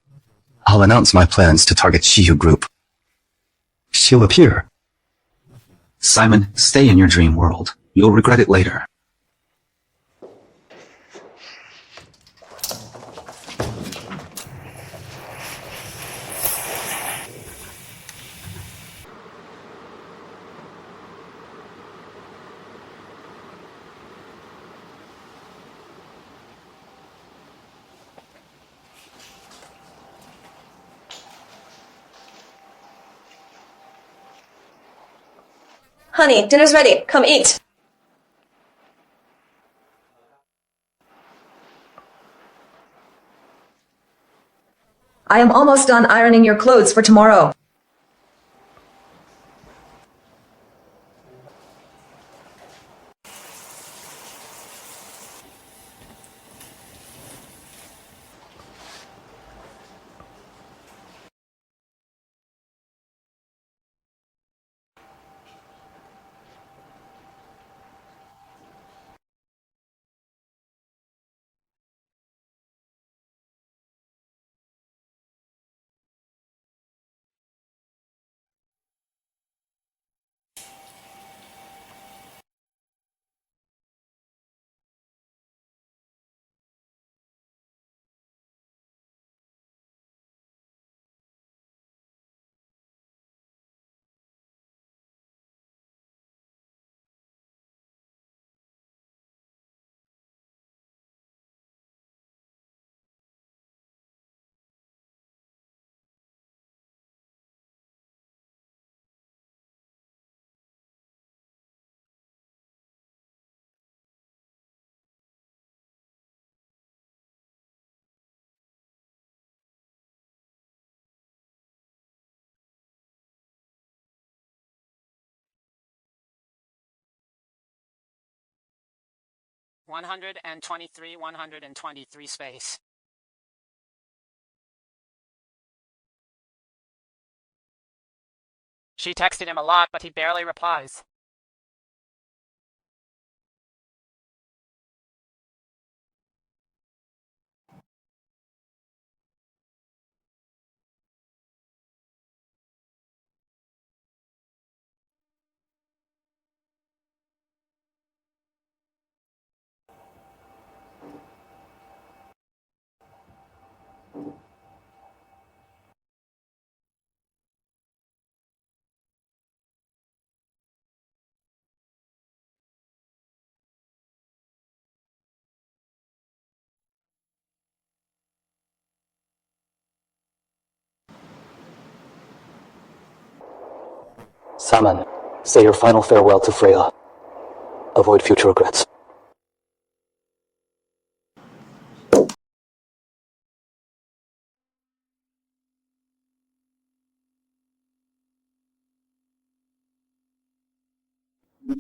I'll announce my plans to target GU Group. She'll appear. Simon, stay in your dream world. You'll regret it later. Honey, dinner's ready. Come eat. I am almost done ironing your clothes for tomorrow. $123 space. She texted him a lot, but he barely replies. Simon, say your final farewell to Freya. Avoid future regrets.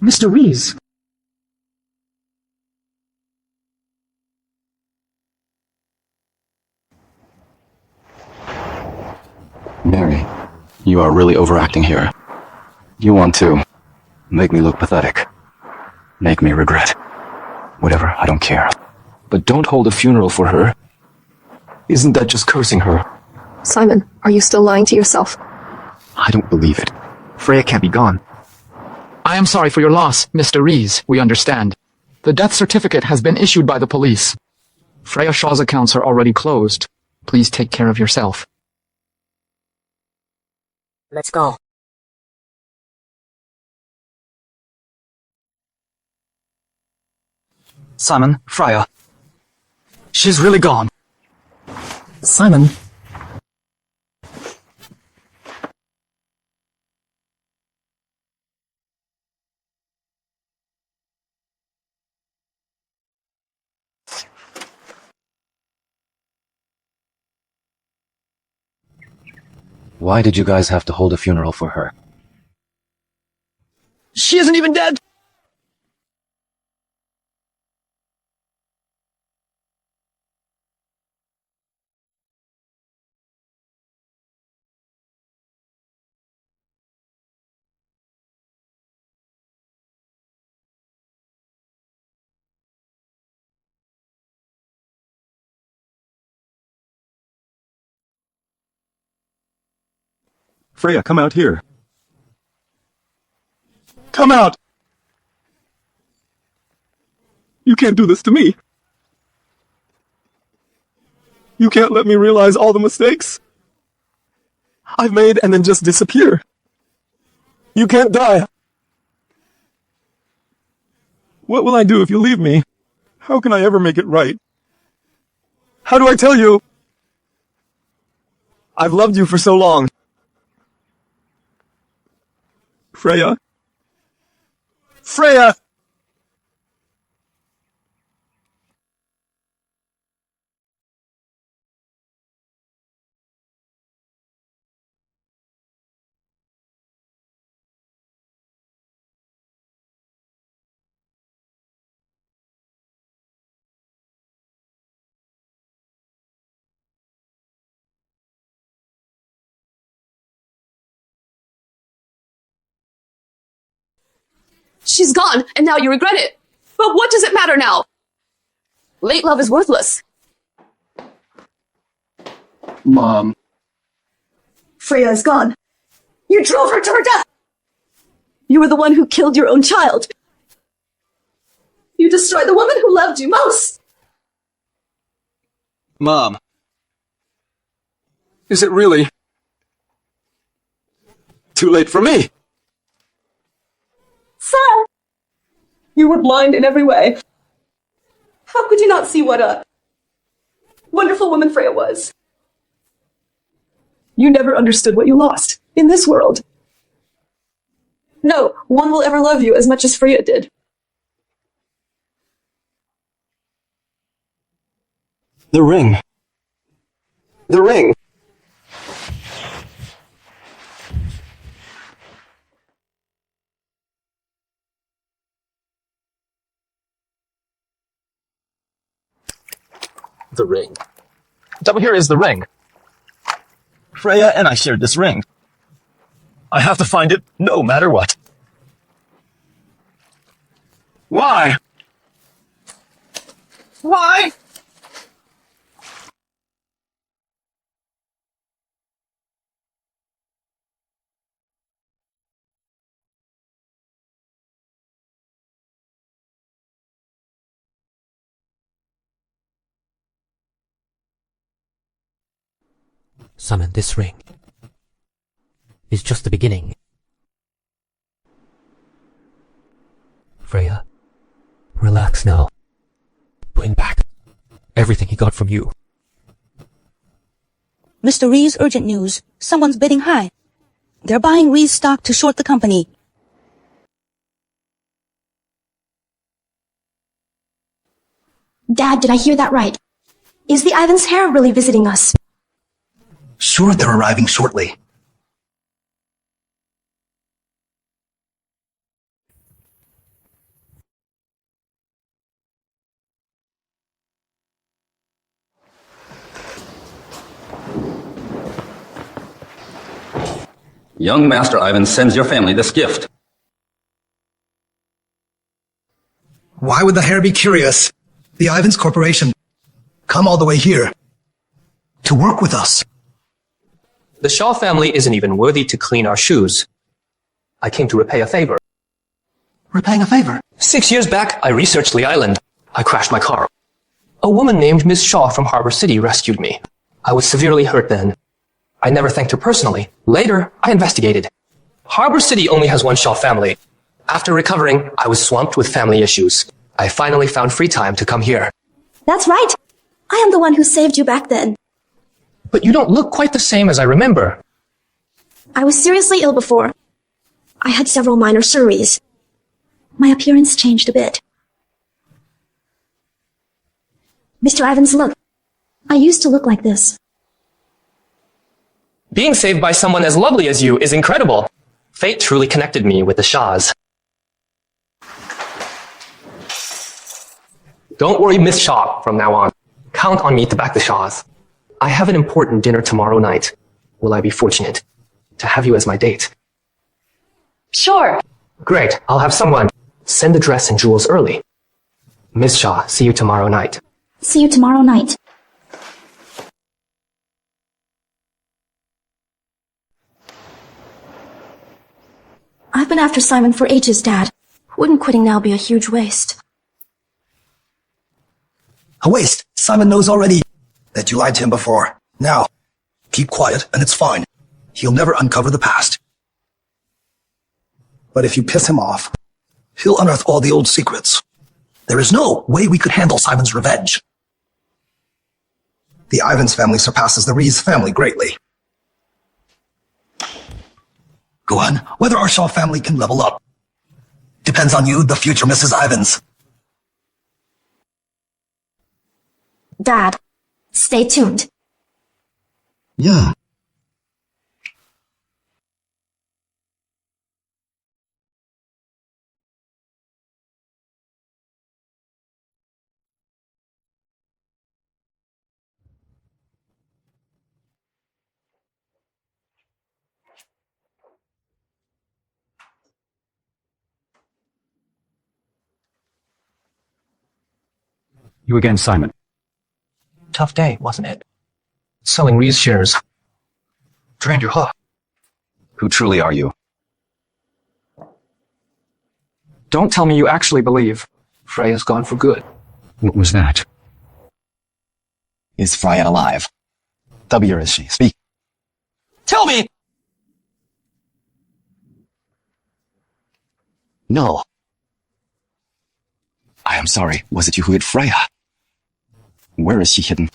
Mr. Rees! Mary, you are really overacting here. You want to make me look pathetic. Make me regret. Whatever, I don't care. But don't hold a funeral for her. Isn't that just cursing her? Simon, are you still lying to yourself? I don't believe it. Freya can't be gone. I am sorry for your loss, Mr. Rees. We understand. The death certificate has been issued by the police. Freya Shaw's accounts are already closed. Please take care of yourself. Let's go. Simon, Freya. She's really gone. Simon. Why did you guys have to hold a funeral for her? She isn't even dead! Freya, come out here. Come out! You can't do this to me. You can't let me realize all the mistakes I've made and then just disappear. You can't die. What will I do if you leave me? How can I ever make it right? How do I tell you? I've loved you for so long. Freya. Freya! She's gone, and now you regret it. But what does it matter now? Late love is worthless. Mom. Freya is gone. You drove her to her death. You were the one who killed your own child. You destroyed the woman who loved you most. Mom. Is it really too late for me? Sir! You were blind in every way. How could you not see what a wonderful woman Freya was? You never understood what you lost in this world. No one will ever love you as much as Freya did. The ring. The ring. The ring. Down here is the ring. Freya and I shared this ring. I have to find it no matter what. Why? Why? Simon, this ring is just the beginning. Freya, relax now. Bring back everything he got from you. Mr. Ree's urgent news. Someone's bidding high. They're buying Ree's stock to short the company. Dad, did I hear that right? Is the Ivan's hair really visiting us? Sure, they're arriving shortly. Young Master Ivan sends your family this gift. Why would the hair be curious? The Ivans Corporation come all the way here to work with us. The Shaw family isn't even worthy to clean our shoes. I came to repay a favor. Repaying a favor? 6 years back, I researched the island. I crashed my car. A woman named Miss Shaw from Harbor City rescued me. I was severely hurt then. I never thanked her personally. Later, I investigated. Harbor City only has one Shaw family. After recovering, I was swamped with family issues. I finally found free time to come here. That's right. I am the one who saved you back then. But you don't look quite the same as I remember. I was seriously ill before. I had several minor surgeries. My appearance changed a bit. Mr. Ivans, look. I used to look like this. Being saved by someone as lovely as you is incredible. Fate truly connected me with the Shaws. Don't worry, Miss Shaw, from now on. Count on me to back the Shaws. I have an important dinner tomorrow night. Will I be fortunate to have you as my date? Sure. Great. I'll have someone send the dress and jewels early. Miss Shaw, see you tomorrow night. See you tomorrow night. I've been after Simon for ages, Dad. Wouldn't quitting now be a huge waste? A waste. Simon knows already that you lied to him before. Now, keep quiet and it's fine. He'll never uncover the past. But if you piss him off, he'll unearth all the old secrets. There is no way we could handle Simon's revenge. The Ivans family surpasses the Rees family greatly. Go on, whether our Shaw family can level up depends on you, the future Mrs. Ivans. Dad, stay tuned. Yeah. You again, Simon. Tough day, wasn't it? Selling Rees shares. Drained your hook. Who truly are you? Don't tell me you actually believe Freya's gone for good. What was that? Is Freya alive? W, is she? Speak. Tell me! No. I am sorry. Was it you who hid Freya? Where is she hidden?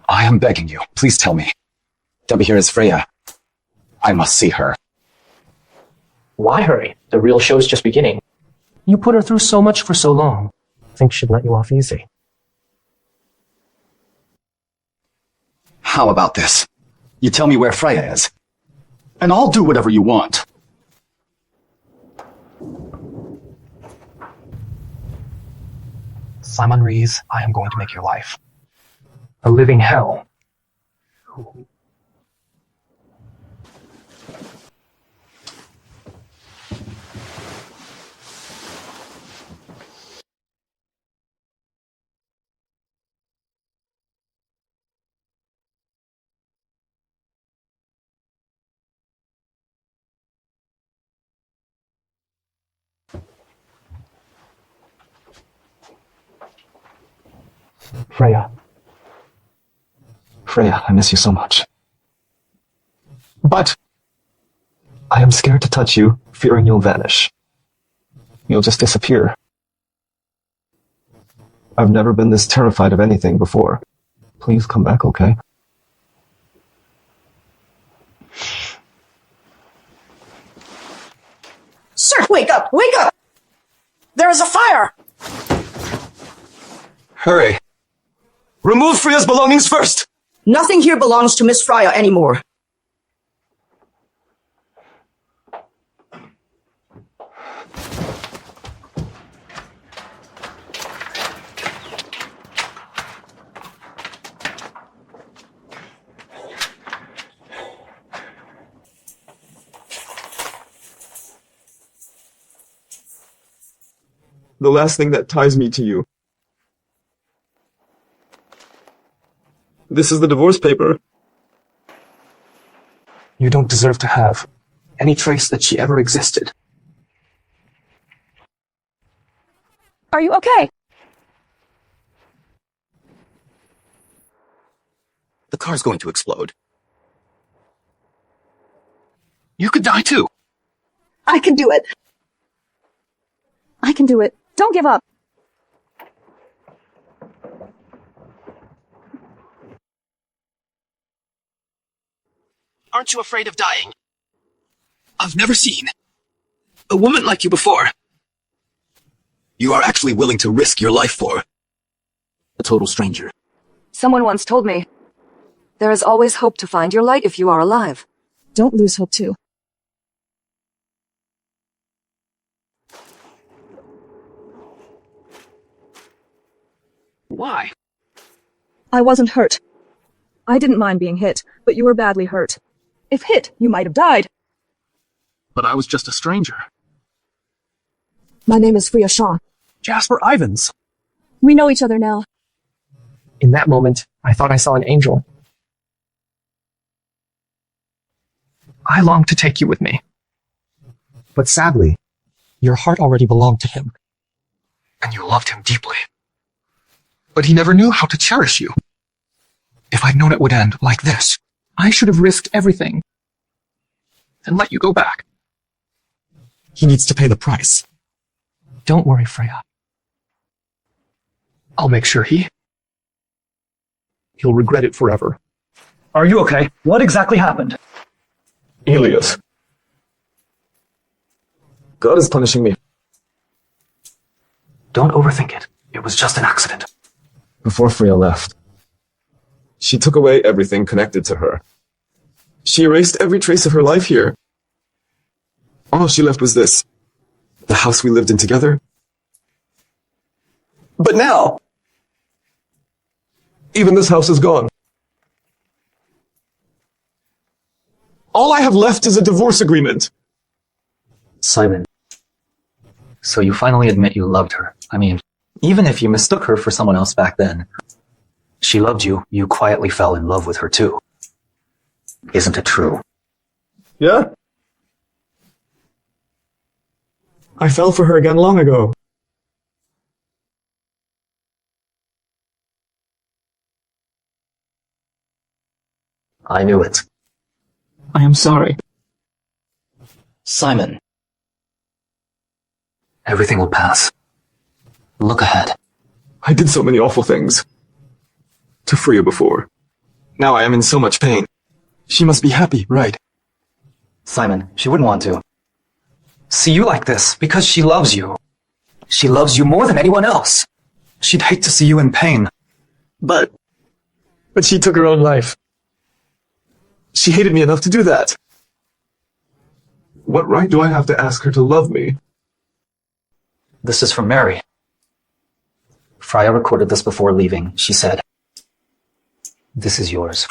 I am begging you. Please tell me. W, here is Freya. I must see her. Why hurry? The real show's just beginning. You put her through so much for so long. I think she'd let you off easy. How about this? You tell me where Freya is, and I'll do whatever you want. Simon Rees, I am going to make your life a living hell. Freya. Freya, I miss you so much. But I am scared to touch you, fearing you'll vanish. You'll just disappear. I've never been this terrified of anything before. Please come back, okay? Sir, wake up! Wake up! There is a fire! Hurry. Remove Freya's belongings first! Nothing here belongs to Miss Freya anymore. The last thing that ties me to you. This is the divorce paper. You don't deserve to have any trace that she ever existed. Are you okay? The car's going to explode. You could die too. I can do it. I can do it. Don't give up. Aren't you afraid of dying? I've never seen a woman like you before. you are actually willing to risk your life for? A total stranger. Someone once told me, there is always hope to find your light if you are alive. Don't lose hope too. Why? I wasn't hurt. I didn't mind being hit, but you were badly hurt. If hit, you might have died. But I was just a stranger. My name is Freya Shaw. Jasper Ivans. We know each other now. In that moment, I thought I saw an angel. I longed to take you with me. But sadly, your heart already belonged to him. And you loved him deeply. But he never knew how to cherish you. If I'd known it would end like this, I should have risked everything and let you go back. He needs to pay the price. Don't worry, Freya. I'll make sure he'll regret it forever. Are you okay? What exactly happened? Elias. God is punishing me. Don't overthink it. It was just an accident. Before Freya left, she took away everything connected to her. She erased every trace of her life here. All she left was this. The house we lived in together. But now, even this house is gone. All I have left is a divorce agreement. Simon, so you finally admit you loved her. I mean, even if you mistook her for someone else back then, she loved you. You quietly fell in love with her too. Isn't it true? Yeah? I fell for her again long ago. I knew it. I am sorry. Simon. Everything will pass. Look ahead. I did so many awful things. To Freya before. Now I am in so much pain. She must be happy, right? Simon, she wouldn't want to see you like this because she loves you. She loves you more than anyone else. She'd hate to see you in pain. But she took her own life. She hated me enough to do that. What right do I have to ask her to love me? This is from Mary. Freya recorded this before leaving. She said, "This is yours."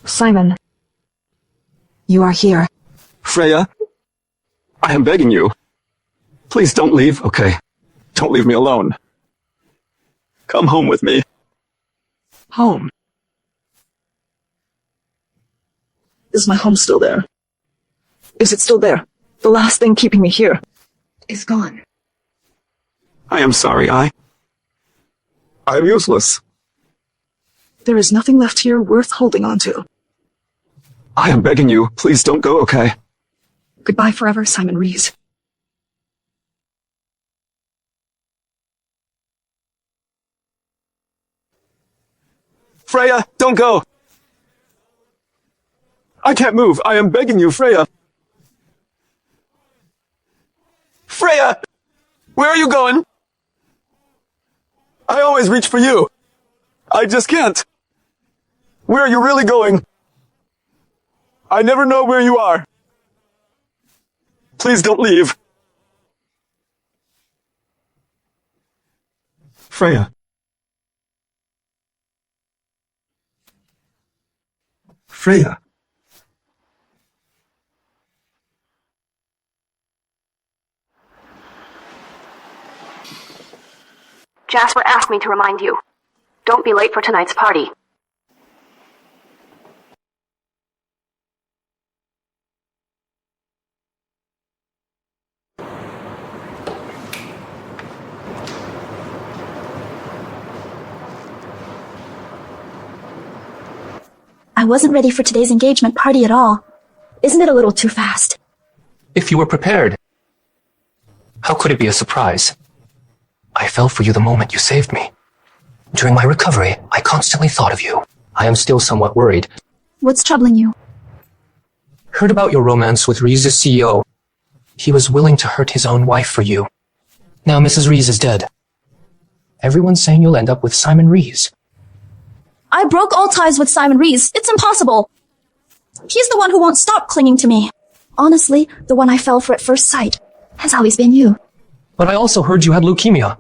Simon. You are here. Freya, I am begging you. Please don't leave, okay? Don't leave me alone. Come home with me. Home. Is my home still there? Is it still there? The last thing keeping me here is gone. I am sorry, I am useless. There is nothing left here worth holding on to. I am begging you, please don't go, okay? Goodbye forever, Simon Rees. Freya, don't go! I can't move. I am begging you, Freya. Freya! Where are you going? I always reach for you. I just can't. Where are you really going? I never know where you are. Please don't leave. Freya. Freya. Jasper asked me to remind you. Don't be late for tonight's party. I wasn't ready for today's engagement party at all. Isn't it a little too fast? If you were prepared, how could it be a surprise? I fell for you the moment you saved me. During my recovery, I constantly thought of you. I am still somewhat worried. What's troubling you? Heard about your romance with Reese's CEO. He was willing to hurt his own wife for you. Now Mrs. Reese is dead. Everyone's saying you'll end up with Simon Reese. I broke all ties with Simon Reese. It's impossible. He's the one who won't stop clinging to me. Honestly, the one I fell for at first sight has always been you. But I also heard you had leukemia.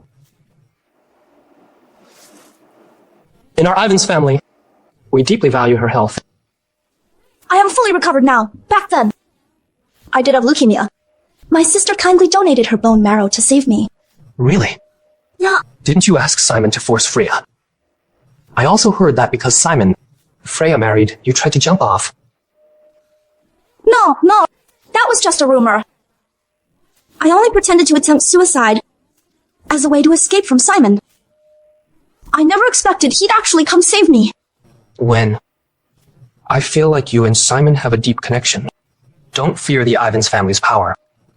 In our Ivan's family, we deeply value her health. I am fully recovered now. Back then, I did have leukemia. My sister kindly donated her bone marrow to save me. Really? Yeah. Didn't you ask Simon to force Freya? I also heard that because Simon, Freya married, you tried to jump off. No, that was just a rumor. I only pretended to attempt suicide as a way to escape from Simon. I never expected he'd actually come save me. When? I feel like you and Simon have a deep connection. Don't fear the Ivan's family's power.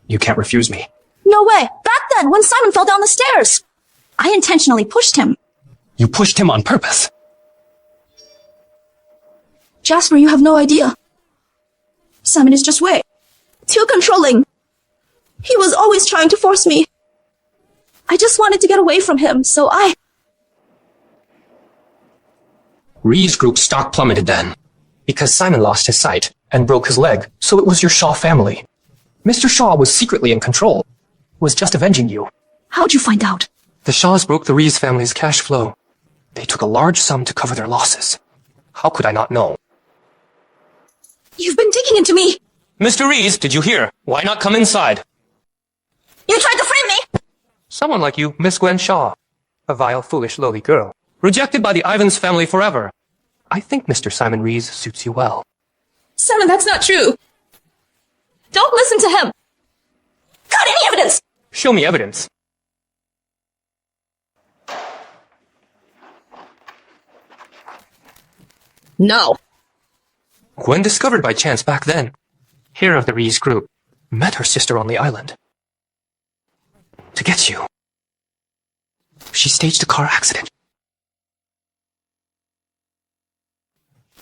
You can't refuse me. No way. Back then, when Simon fell down the stairs, I intentionally pushed him. You pushed him on purpose. Jasper, you have no idea. Simon is just way too controlling. He was always trying to force me. I just wanted to get away from him, so I... Ree's group stock plummeted then, because Simon lost his sight and broke his leg, so it was your Shaw family. Mr. Shaw was secretly in control, was just avenging you. How'd you find out? The Shaws broke the Rees family's cash flow. They took a large sum to cover their losses. How could I not know? You've been digging into me! Mr. Rees, did you hear? Why not come inside? You tried to frame me! Someone like you, Miss Gwen Shaw. A vile, foolish, lowly girl. Rejected by the Ivans family forever. I think Mr. Simon Rees suits you well. Simon, that's not true. Don't listen to him. Got any evidence? Show me evidence. No. Gwen discovered by chance back then. Hero of the Rees group. Met her sister on the island. To get you. She staged a car accident.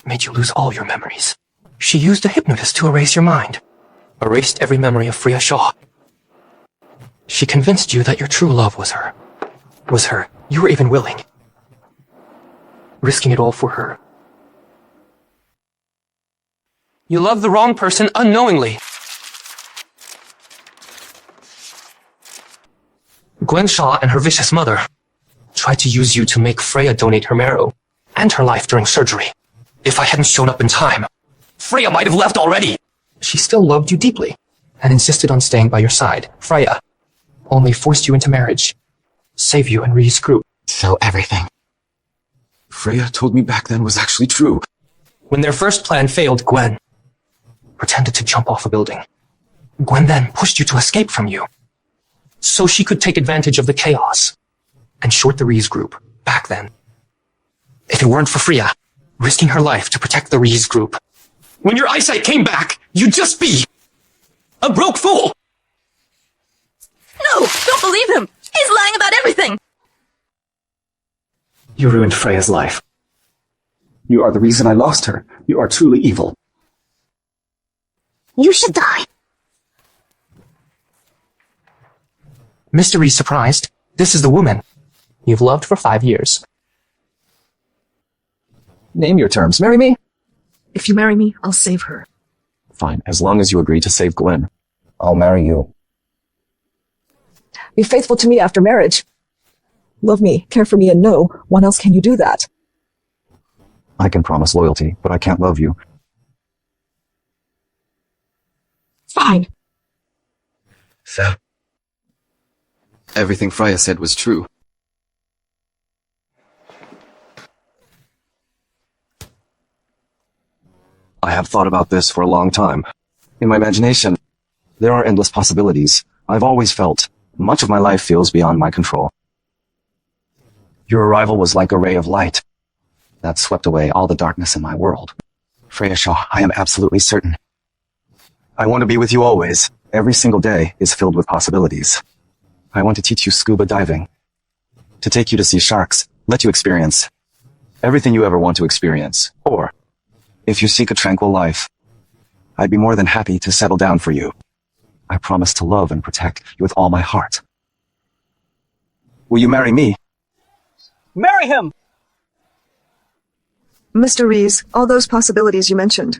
Made you lose all your memories. She used a hypnotist to erase your mind. Erased every memory of Freya Shaw. She convinced you that your true love was her. Was her. You were even willing. Risking it all for her. You loved the wrong person unknowingly. Gwen Shaw and her vicious mother tried to use you to make Freya donate her marrow and her life during surgery. If I hadn't shown up in time, Freya might have left already. She still loved you deeply and insisted on staying by your side. Freya only forced you into marriage, save you and Ree's group. So everything Freya told me back then was actually true. When their first plan failed, Gwen pretended to jump off a building. Gwen then pushed you to escape from you, so she could take advantage of the chaos and short the Rees group back then. If it weren't for Freya risking her life to protect the Rees group, when your eyesight came back, you'd just be a broke fool. No, don't believe him. He's lying about everything. You ruined Freya's life. You are the reason I lost her. You are truly evil. You should die. Mr. Rees surprised. This is the woman you've loved for 5 years. Name your terms. Marry me? If you marry me, I'll save her. Fine, as long as you agree to save Gwen. I'll marry you. Be faithful to me after marriage. Love me, care for me, and know when else can you do that? I can promise loyalty, but I can't love you. Fine. So, everything Freya said was true. I have thought about this for a long time. In my imagination, there are endless possibilities. I've always felt much of my life feels beyond my control. Your arrival was like a ray of light that swept away all the darkness in my world. Freya Shaw, I am absolutely certain. I want to be with you always. Every single day is filled with possibilities. I want to teach you scuba diving. To take you to see sharks, let you experience everything you ever want to experience. Or, if you seek a tranquil life, I'd be more than happy to settle down for you. I promise to love and protect you with all my heart. Will you marry me? Marry him! Mr. Rees, all those possibilities you mentioned.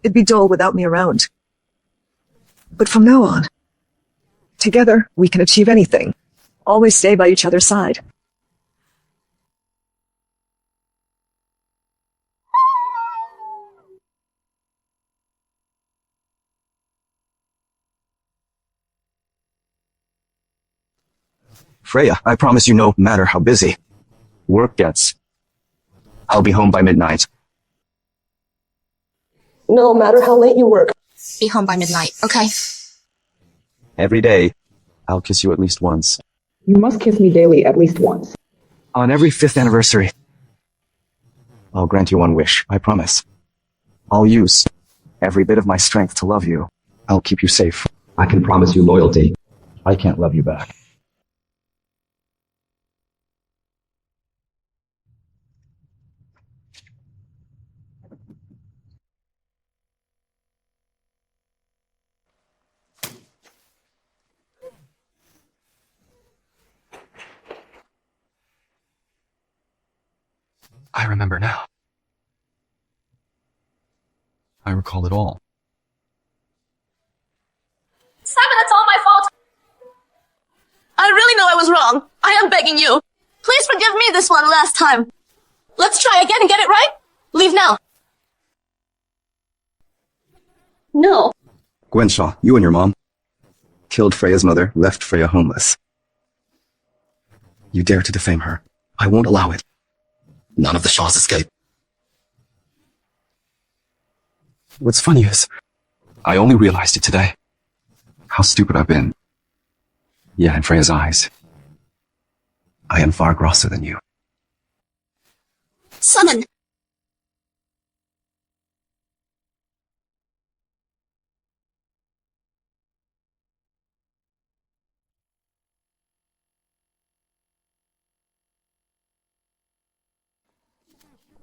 It'd be dull without me around. But from now on, together we can achieve anything. Always stay by each other's side. Freya, I promise you no matter how busy work gets, I'll be home by midnight. No matter how late you work. Be home by midnight, okay? Every day, I'll kiss you at least once. You must kiss me daily at least once. On every 5th anniversary, I'll grant you one wish, I promise. I'll use every bit of my strength to love you. I'll keep you safe. I can promise you loyalty. I can't love you back. I remember now. I recall it all. Simon, it's all my fault. I really know I was wrong. I am begging you. Please forgive me this one last time. Let's try again and get it right. Leave now. No. Gwenshaw, you and your mom killed Freya's mother, left Freya homeless. You dare to defame her. I won't allow it. None of the Shaws escape. What's funny is, I only realized it today. How stupid I've been. Yeah, in Freya's eyes, I am far grosser than you. Simon.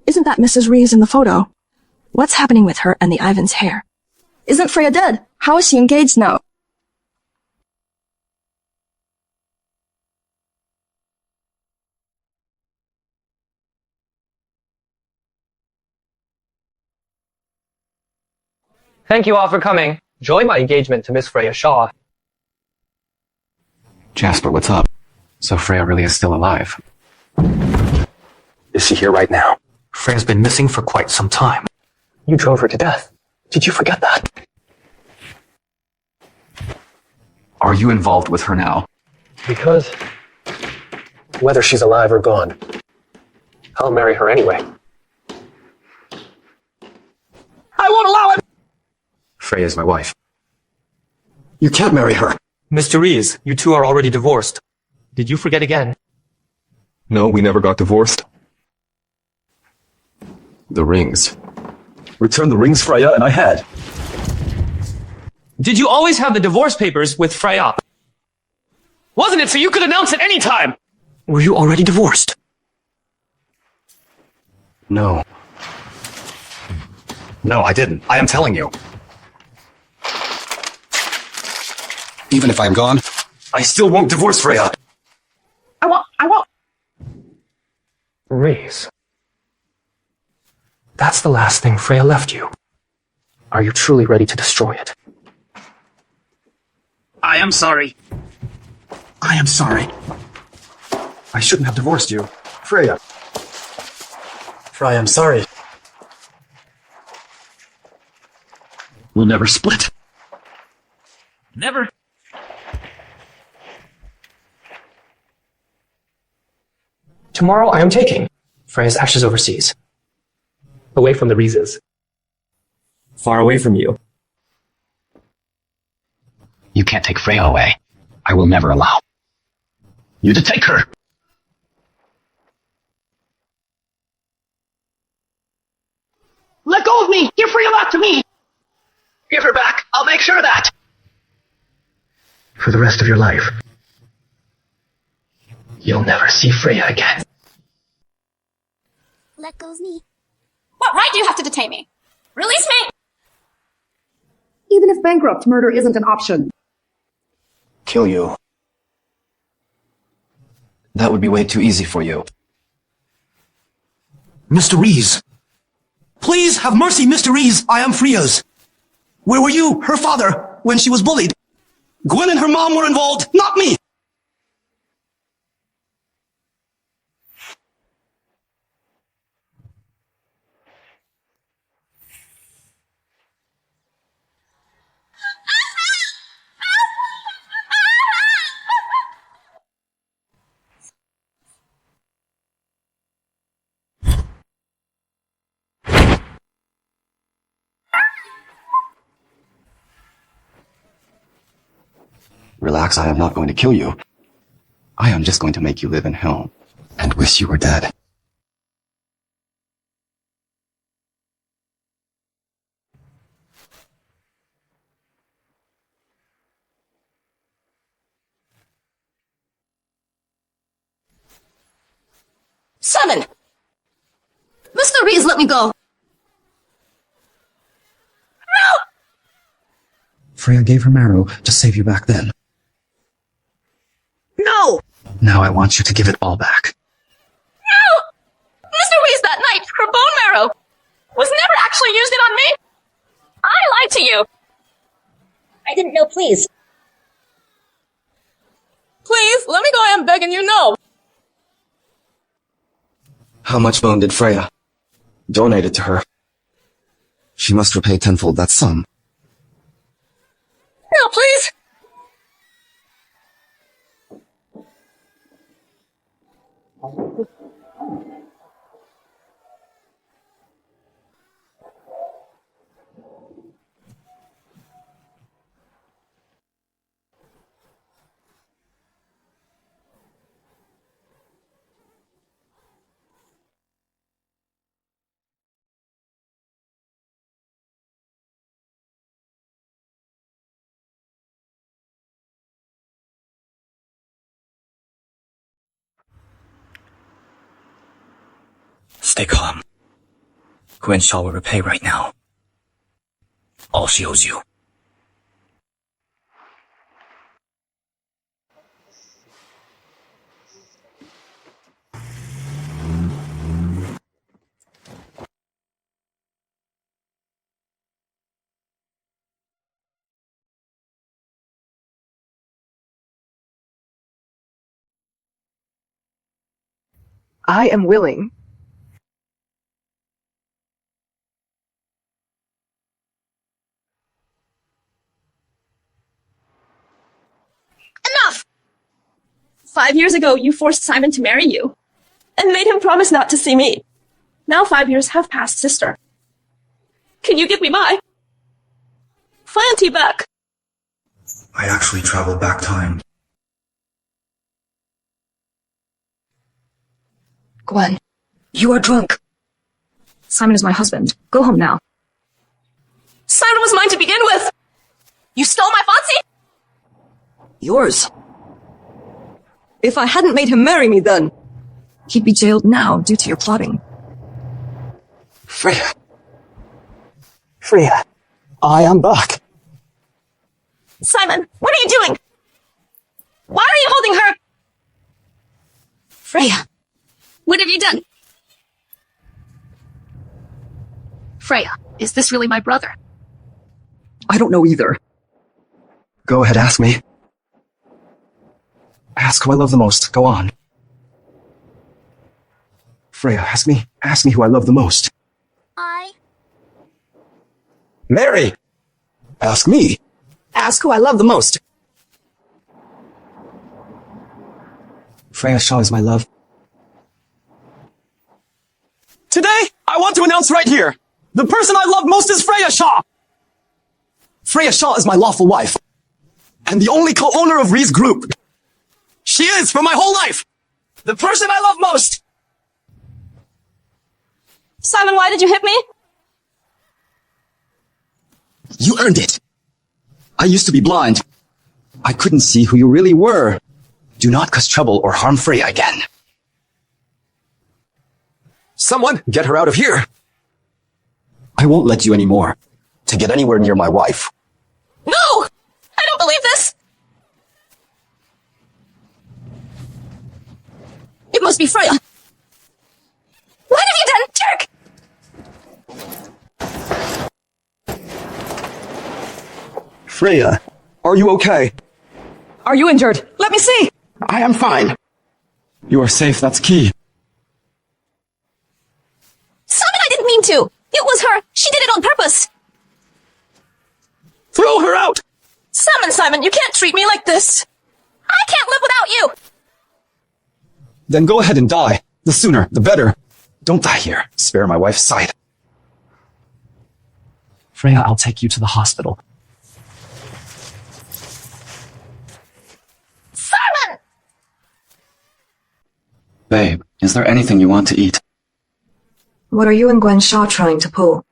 Isn't that Mrs. Rees in the photo? What's happening with her and the Ivan's hair? Isn't Freya dead? How is she engaged now? Thank you all for coming. Join my engagement to Miss Freya Shaw. Jasper, what's up? So Freya really is still alive. Is she here right now? Freya's been missing for quite some time. You drove her to death. Did you forget that? Are you involved with her now? Because whether she's alive or gone, I'll marry her anyway. I won't allow it! Freya's my wife. You can't marry her. Mr. Rees, you two are already divorced. Did you forget again? No, we never got divorced. The rings. Return the rings, Freya, and I had. Did you always have the divorce papers with Freya? Wasn't it so you could announce it any time? Were you already divorced? No. No, I didn't. I am telling you. Even if I'm gone, I still won't divorce Freya. I won't. Rees. That's the last thing Freya left you. Are you truly ready to destroy it? I am sorry. I am sorry. I shouldn't have divorced you. Freya. Freya, I'm sorry. We'll never split. Never. Tomorrow I am taking Freya's ashes overseas. Away from the Reeses. Far away from you. You can't take Freya away. I will never allow you to take her. Let go of me! me! Give Freya back to me! Give her back. I'll make sure of that. For the rest of your life, you'll never see Freya again. Let go's me. What right do you have to detain me? Release me! Even if bankrupt, murder isn't an option. Kill you. That would be way too easy for you. Mr. Rees. Please have mercy, Mr. Rees. I am Freya's. Where were you, her father, when she was bullied? Gwen and her mom were involved, not me. Relax, I am not going to kill you. I am just going to make you live in hell and wish you were dead. Simon! Mr. Rees, let me go. No! Freya gave her marrow to save you back then. No! Now I want you to give it all back. No! Mr. Rees, that night, her bone marrow was never actually used it on me. I lied to you. I didn't know, please. Please, let me go, I am begging you, no. How much bone did Freya donate it to her? She must repay tenfold that sum. No, please. Stay calm. Gwen Shaw will repay right now. All she owes you. I am willing. Enough! 5 years ago, you forced Simon to marry you, and made him promise not to see me. Now 5 years have passed, sister. Can you give me my Fianti back? I actually traveled back time. Gwen, you are drunk. Simon is my husband. Go home now. Simon was mine to begin with. You stole my Fancy? Yours. If I hadn't made him marry me then, he'd be jailed now due to your plotting. Freya. Freya, I am back. Simon, what are you doing? Why are you holding her? Freya, what have you done? Freya, is this really my brother? I don't know either. Go ahead, ask me. Ask who I love the most. Go on. Freya, ask me. Ask me who I love the most. Mary! Ask me. Ask who I love the most. Freya Shaw is my love. Today, I want to announce right here, the person I love most is Freya Shaw. Freya Shaw is my lawful wife, and the only co-owner of Rees Group. She is, for my whole life, the person I love most. Simon, why did you hit me? You earned it. I used to be blind. I couldn't see who you really were. Do not cause trouble or harm Freya again. Someone, get her out of here. I won't let you anymore to get anywhere near my wife. No! I don't believe this! It must be Freya. What have you done, jerk? Freya, are you okay? Are you injured? Let me see! I am fine. You are safe, that's key. Simon, I didn't mean to! It was her! She did it on purpose! Throw her out! Simon, you can't treat me like this! I can't live without you! Then go ahead and die. The sooner, the better. Don't die here. Spare my wife's sight. Freya, I'll take you to the hospital. Simon! Babe, is there anything you want to eat? What are you and Gwen Shaw trying to pull?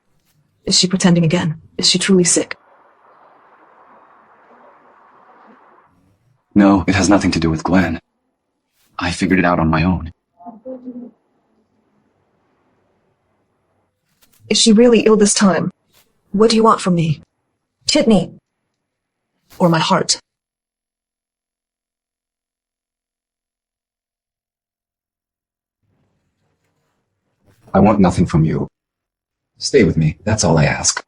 Is she pretending again? Is she truly sick? No, it has nothing to do with Gwen. I figured it out on my own. Is she really ill this time? What do you want from me? Kidney? Or my heart? I want nothing from you. Stay with me, that's all I ask.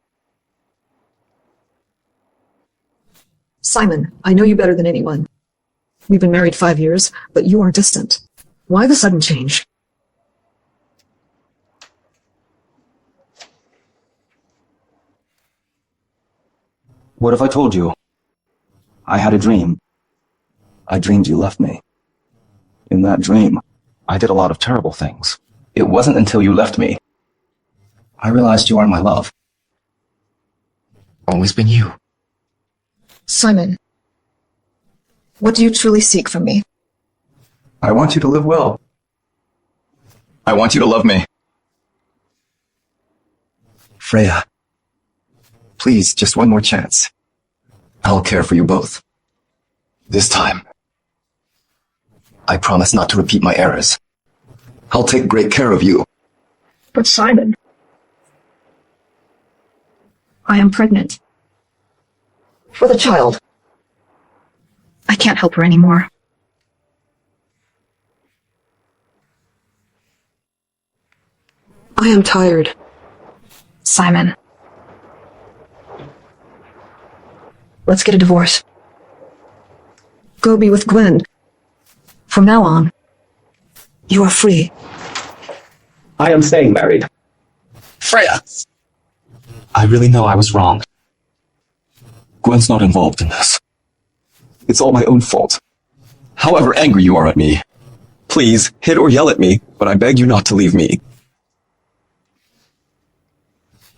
Simon, I know you better than anyone. We've been married 5 years, but you are distant. Why the sudden change? What if I told you? I had a dream. I dreamed you left me. In that dream, I did a lot of terrible things. It wasn't until you left me I realized you are my love. Always been you. Simon, what do you truly seek from me? I want you to live well. I want you to love me. Freya, please, just one more chance. I'll care for you both. This time, I promise not to repeat my errors. I'll take great care of you. But Simon, I am pregnant. With a child. I can't help her anymore. I am tired. Simon. Let's get a divorce. Go be with Gwen. From now on, you are free. I am staying married. Freya! I really know I was wrong. Gwen's not involved in this. It's all my own fault. However angry you are at me, please hit or yell at me, but I beg you not to leave me.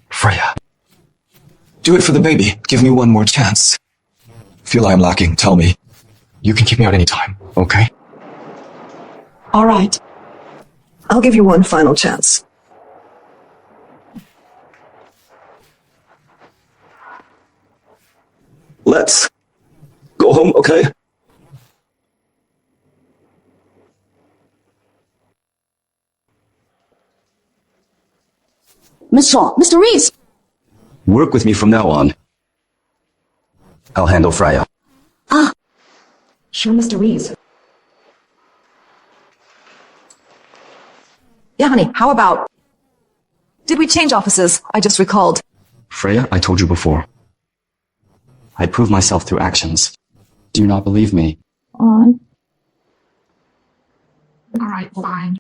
Freya. Do it for the baby. Give me one more chance. Feel I am lacking, tell me. You can keep me out any time, okay? All right. I'll give you one final chance. Let's go home, okay? Miss Shaw, Mr. Reeves! Work with me from now on. I'll handle Freya. Ah. Sure, Mr. Reeves. Yeah, honey, how about... Did we change offices? I just recalled. Freya, I told you before. I prove myself through actions. Do you not believe me? All right, fine.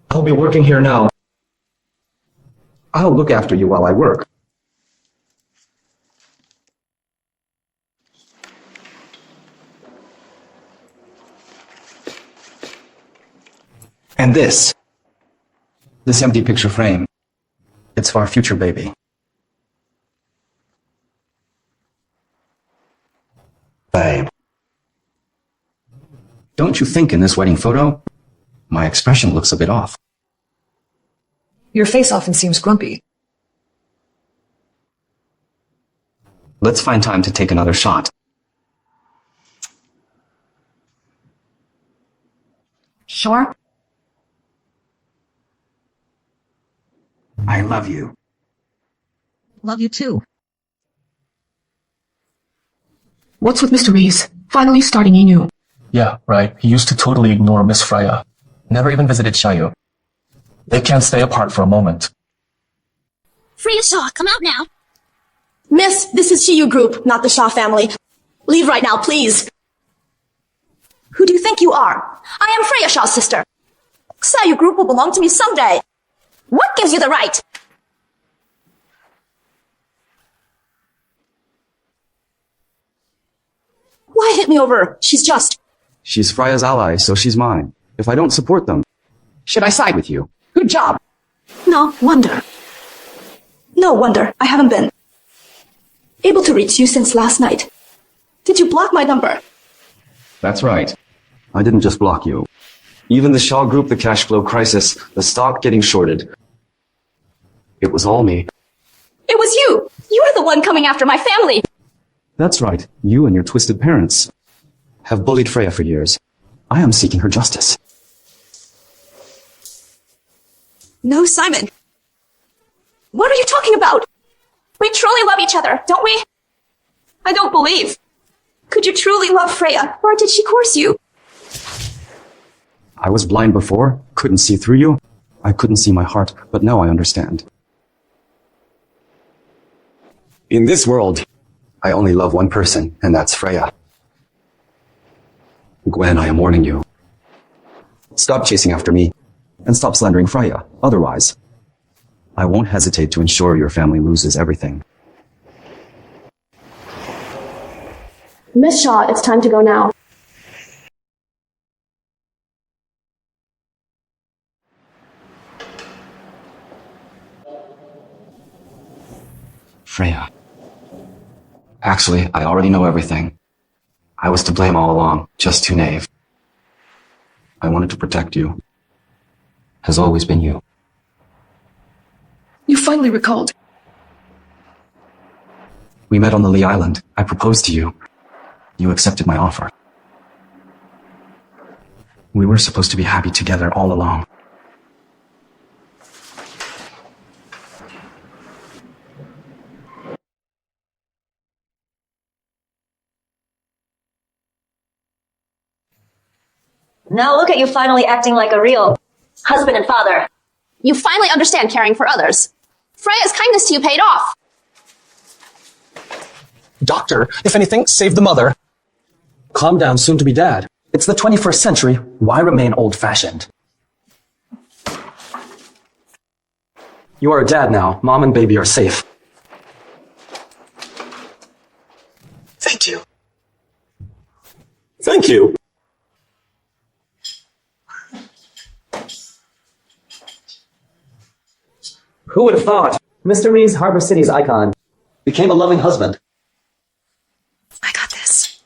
I'll be working here now. I'll look after you while I work. And this empty picture frame, it's for our future baby. Babe. Don't you think in this wedding photo, my expression looks a bit off? Your face often seems grumpy. Let's find time to take another shot. Sure. I love you. Love you too. What's with Mr. Reese? Finally starting anew. Yeah, right. He used to totally ignore Miss Freya. Never even visited Xiaoyu. They can't stay apart for a moment. Freya Shaw, come out now. Miss, this is Xiaoyu Group, not the Shaw family. Leave right now, please. Who do you think you are? I am Freya Shaw's sister. Xiaoyu Group will belong to me someday. What gives you the right? Why hit me over? She's just... She's Freya's ally, so she's mine. If I don't support them, should I side with you? Good job. No wonder. No wonder I haven't been able to reach you since last night. Did you block my number? That's right. I didn't just block you. Even the Shaw Group, the cash flow crisis, the stock getting shorted. It was all me. It was you! You are the one coming after my family! That's right. You and your twisted parents have bullied Freya for years. I am seeking her justice. No, Simon. What are you talking about? We truly love each other, don't we? I don't believe. Could you truly love Freya, or did she coerce you? I was blind before, couldn't see through you. I couldn't see my heart, but now I understand. In this world, I only love one person, and that's Freya. Gwen, I am warning you. Stop chasing after me, and stop slandering Freya. Otherwise, I won't hesitate to ensure your family loses everything. Miss Shaw, it's time to go now. Freya. Actually, I already know everything. I was to blame all along, just too naive. I wanted to protect you. Has always been you. You finally recalled. We met on the Lee Island. I proposed to you. You accepted my offer. We were supposed to be happy together all along. Now look at you finally acting like a real husband and father. You finally understand caring for others. Freya's kindness to you paid off. Doctor, if anything, save the mother. Calm down, soon to be dad. It's the 21st century. Why remain old-fashioned? You are a dad now. Mom and baby are safe. Thank you. Thank you. Who would have thought? Mr. Reese, Harbor City's icon, became a loving husband. I got this.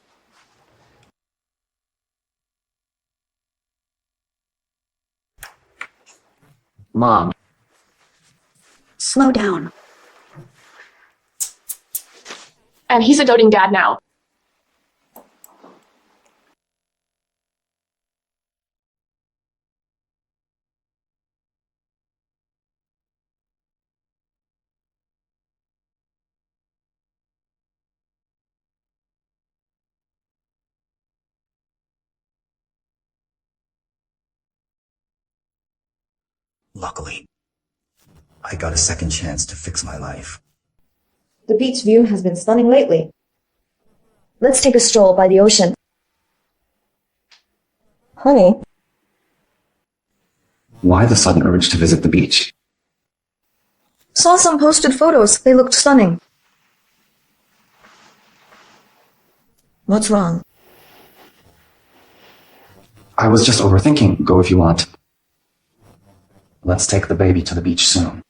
Mom. Slow down. And he's a doting dad now. Luckily, I got a second chance to fix my life. The beach view has been stunning lately. Let's take a stroll by the ocean. Honey. Why the sudden urge to visit the beach? Saw some posted photos. They looked stunning. What's wrong? I was just overthinking. Go if you want. Let's take the baby to the beach soon.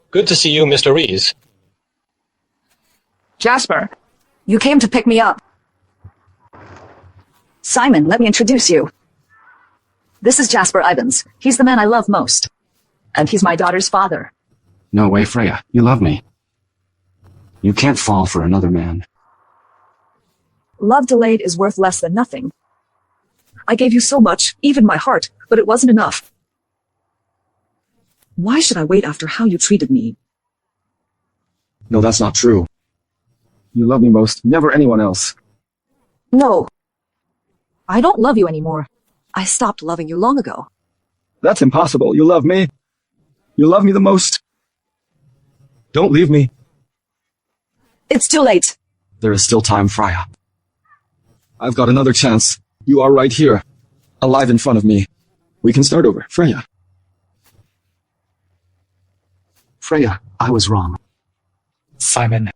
Good to see you, Mr. Rees. Jasper, you came to pick me up. Simon, let me introduce you. This is Jasper Ivans. He's the man I love most. And he's my daughter's father. No way, Freya. You love me. You can't fall for another man. Love delayed is worth less than nothing. I gave you so much, even my heart, but it wasn't enough. Why should I wait after how you treated me? No, that's not true. You love me most, never anyone else. No. I don't love you anymore. I stopped loving you long ago. That's impossible. You love me. You love me the most. Don't leave me. It's too late. There is still time, Freya. I've got another chance. You are right here, alive in front of me. We can start over, Freya. Freya, I was wrong. Simon,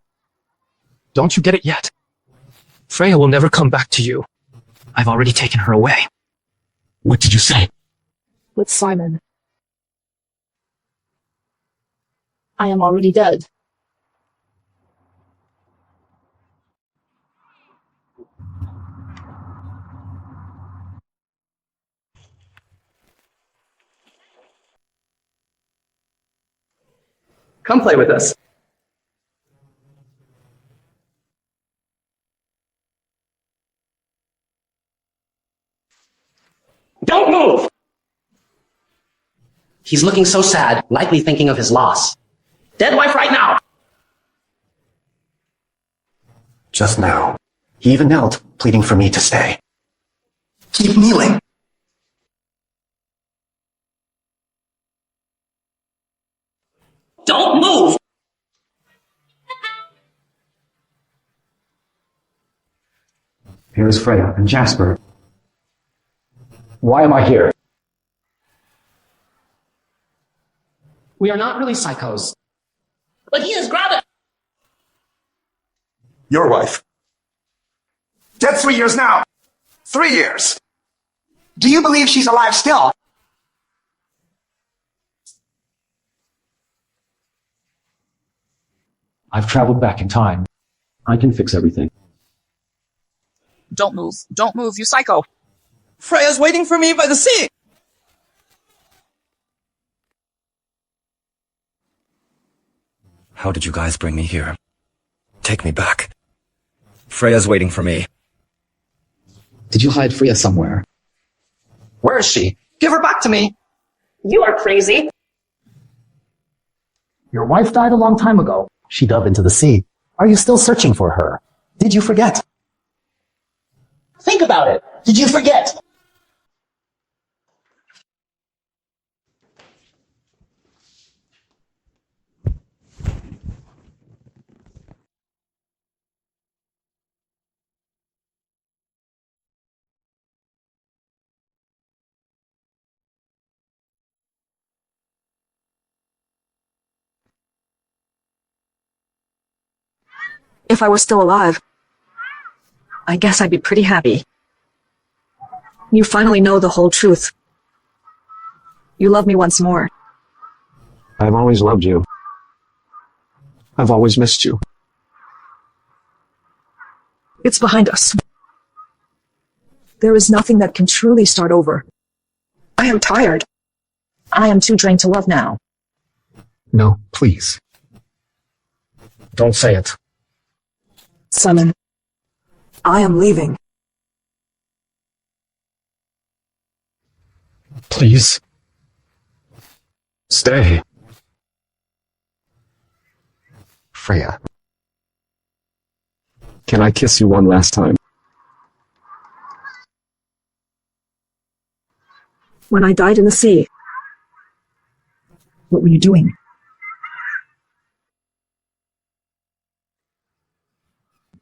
don't you get it yet? Freya will never come back to you. I've already taken her away. What did you say? With Simon. I am already dead. Come play with us. Don't move! He's looking so sad, likely thinking of his loss. Dead wife right now! Just now, he even knelt, pleading for me to stay. Keep kneeling. Don't move! Here's Freya and Jasper. Why am I here? We are not really psychos. But he is grab it! Your wife. Dead 3 years now. 3 years. Do you believe she's alive still? I've traveled back in time. I can fix everything. Don't move. Don't move, you psycho. Freya's waiting for me by the sea. How did you guys bring me here? Take me back. Freya's waiting for me. Did you hide Freya somewhere? Where is she? Give her back to me! You are crazy! Your wife died a long time ago. She dove into the sea. Are you still searching for her? Did you forget? Think about it! Did you forget? If I were still alive, I guess I'd be pretty happy. You finally know the whole truth. You love me once more. I've always loved you. I've always missed you. It's behind us. There is nothing that can truly start over. I am tired. I am too drained to love now. No, please. Don't say it. Simon, I am leaving. Please. Stay. Freya. Can I kiss you one last time? When I died in the sea, what were you doing?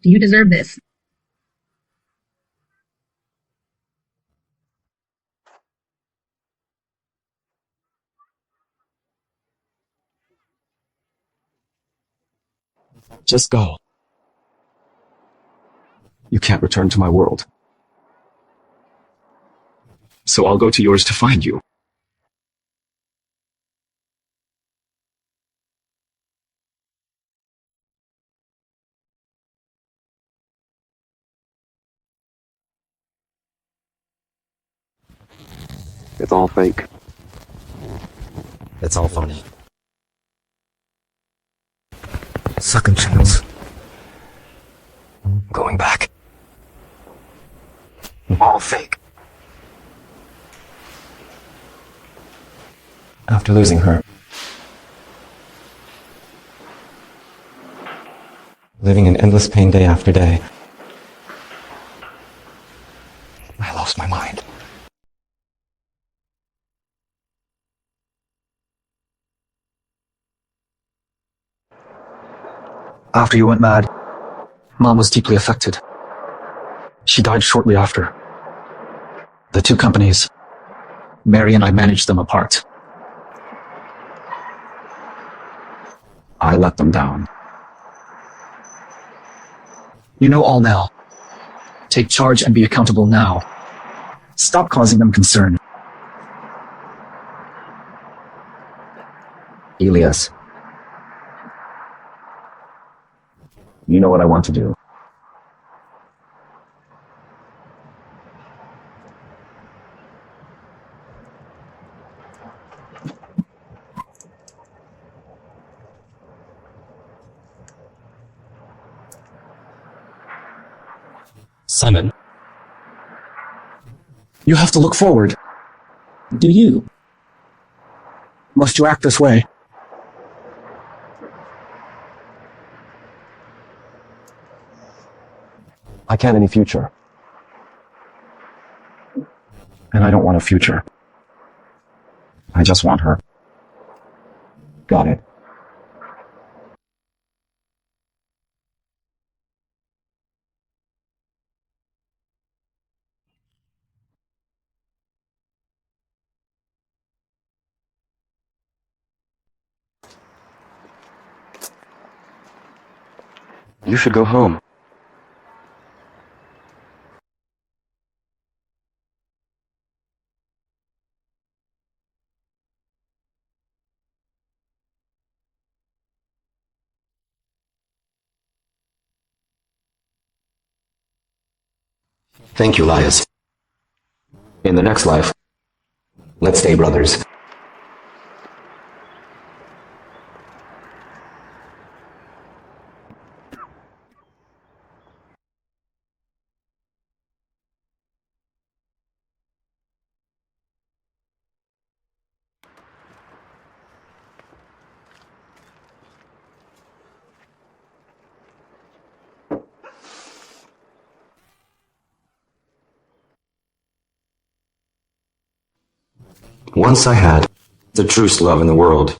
You deserve this. Just go. You can't return to my world. So I'll go to yours to find you. It's all fake. It's all phony. Second chance. Going back. All fake. After losing her, living in endless pain day after day, I lost my mind. After you went mad, Mom was deeply affected. She died shortly after. The two companies, Mary and I managed them apart. I let them down. You know all now. Take charge and be accountable now. Stop causing them concern. Elias. You know what I want to do. Simon. You have to look forward. Do you? Must you act this way? I can't any future. And I don't want a future. I just want her. Got it. You should go home. Thank you, Elias. In the next life, let's stay brothers. Once I had the truest love in the world,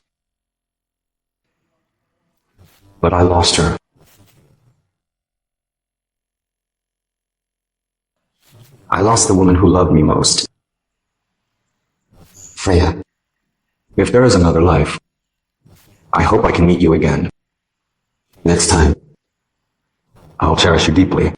but I lost her. I lost the woman who loved me most. Freya, if there is another life, I hope I can meet you again. Next time, I'll cherish you deeply.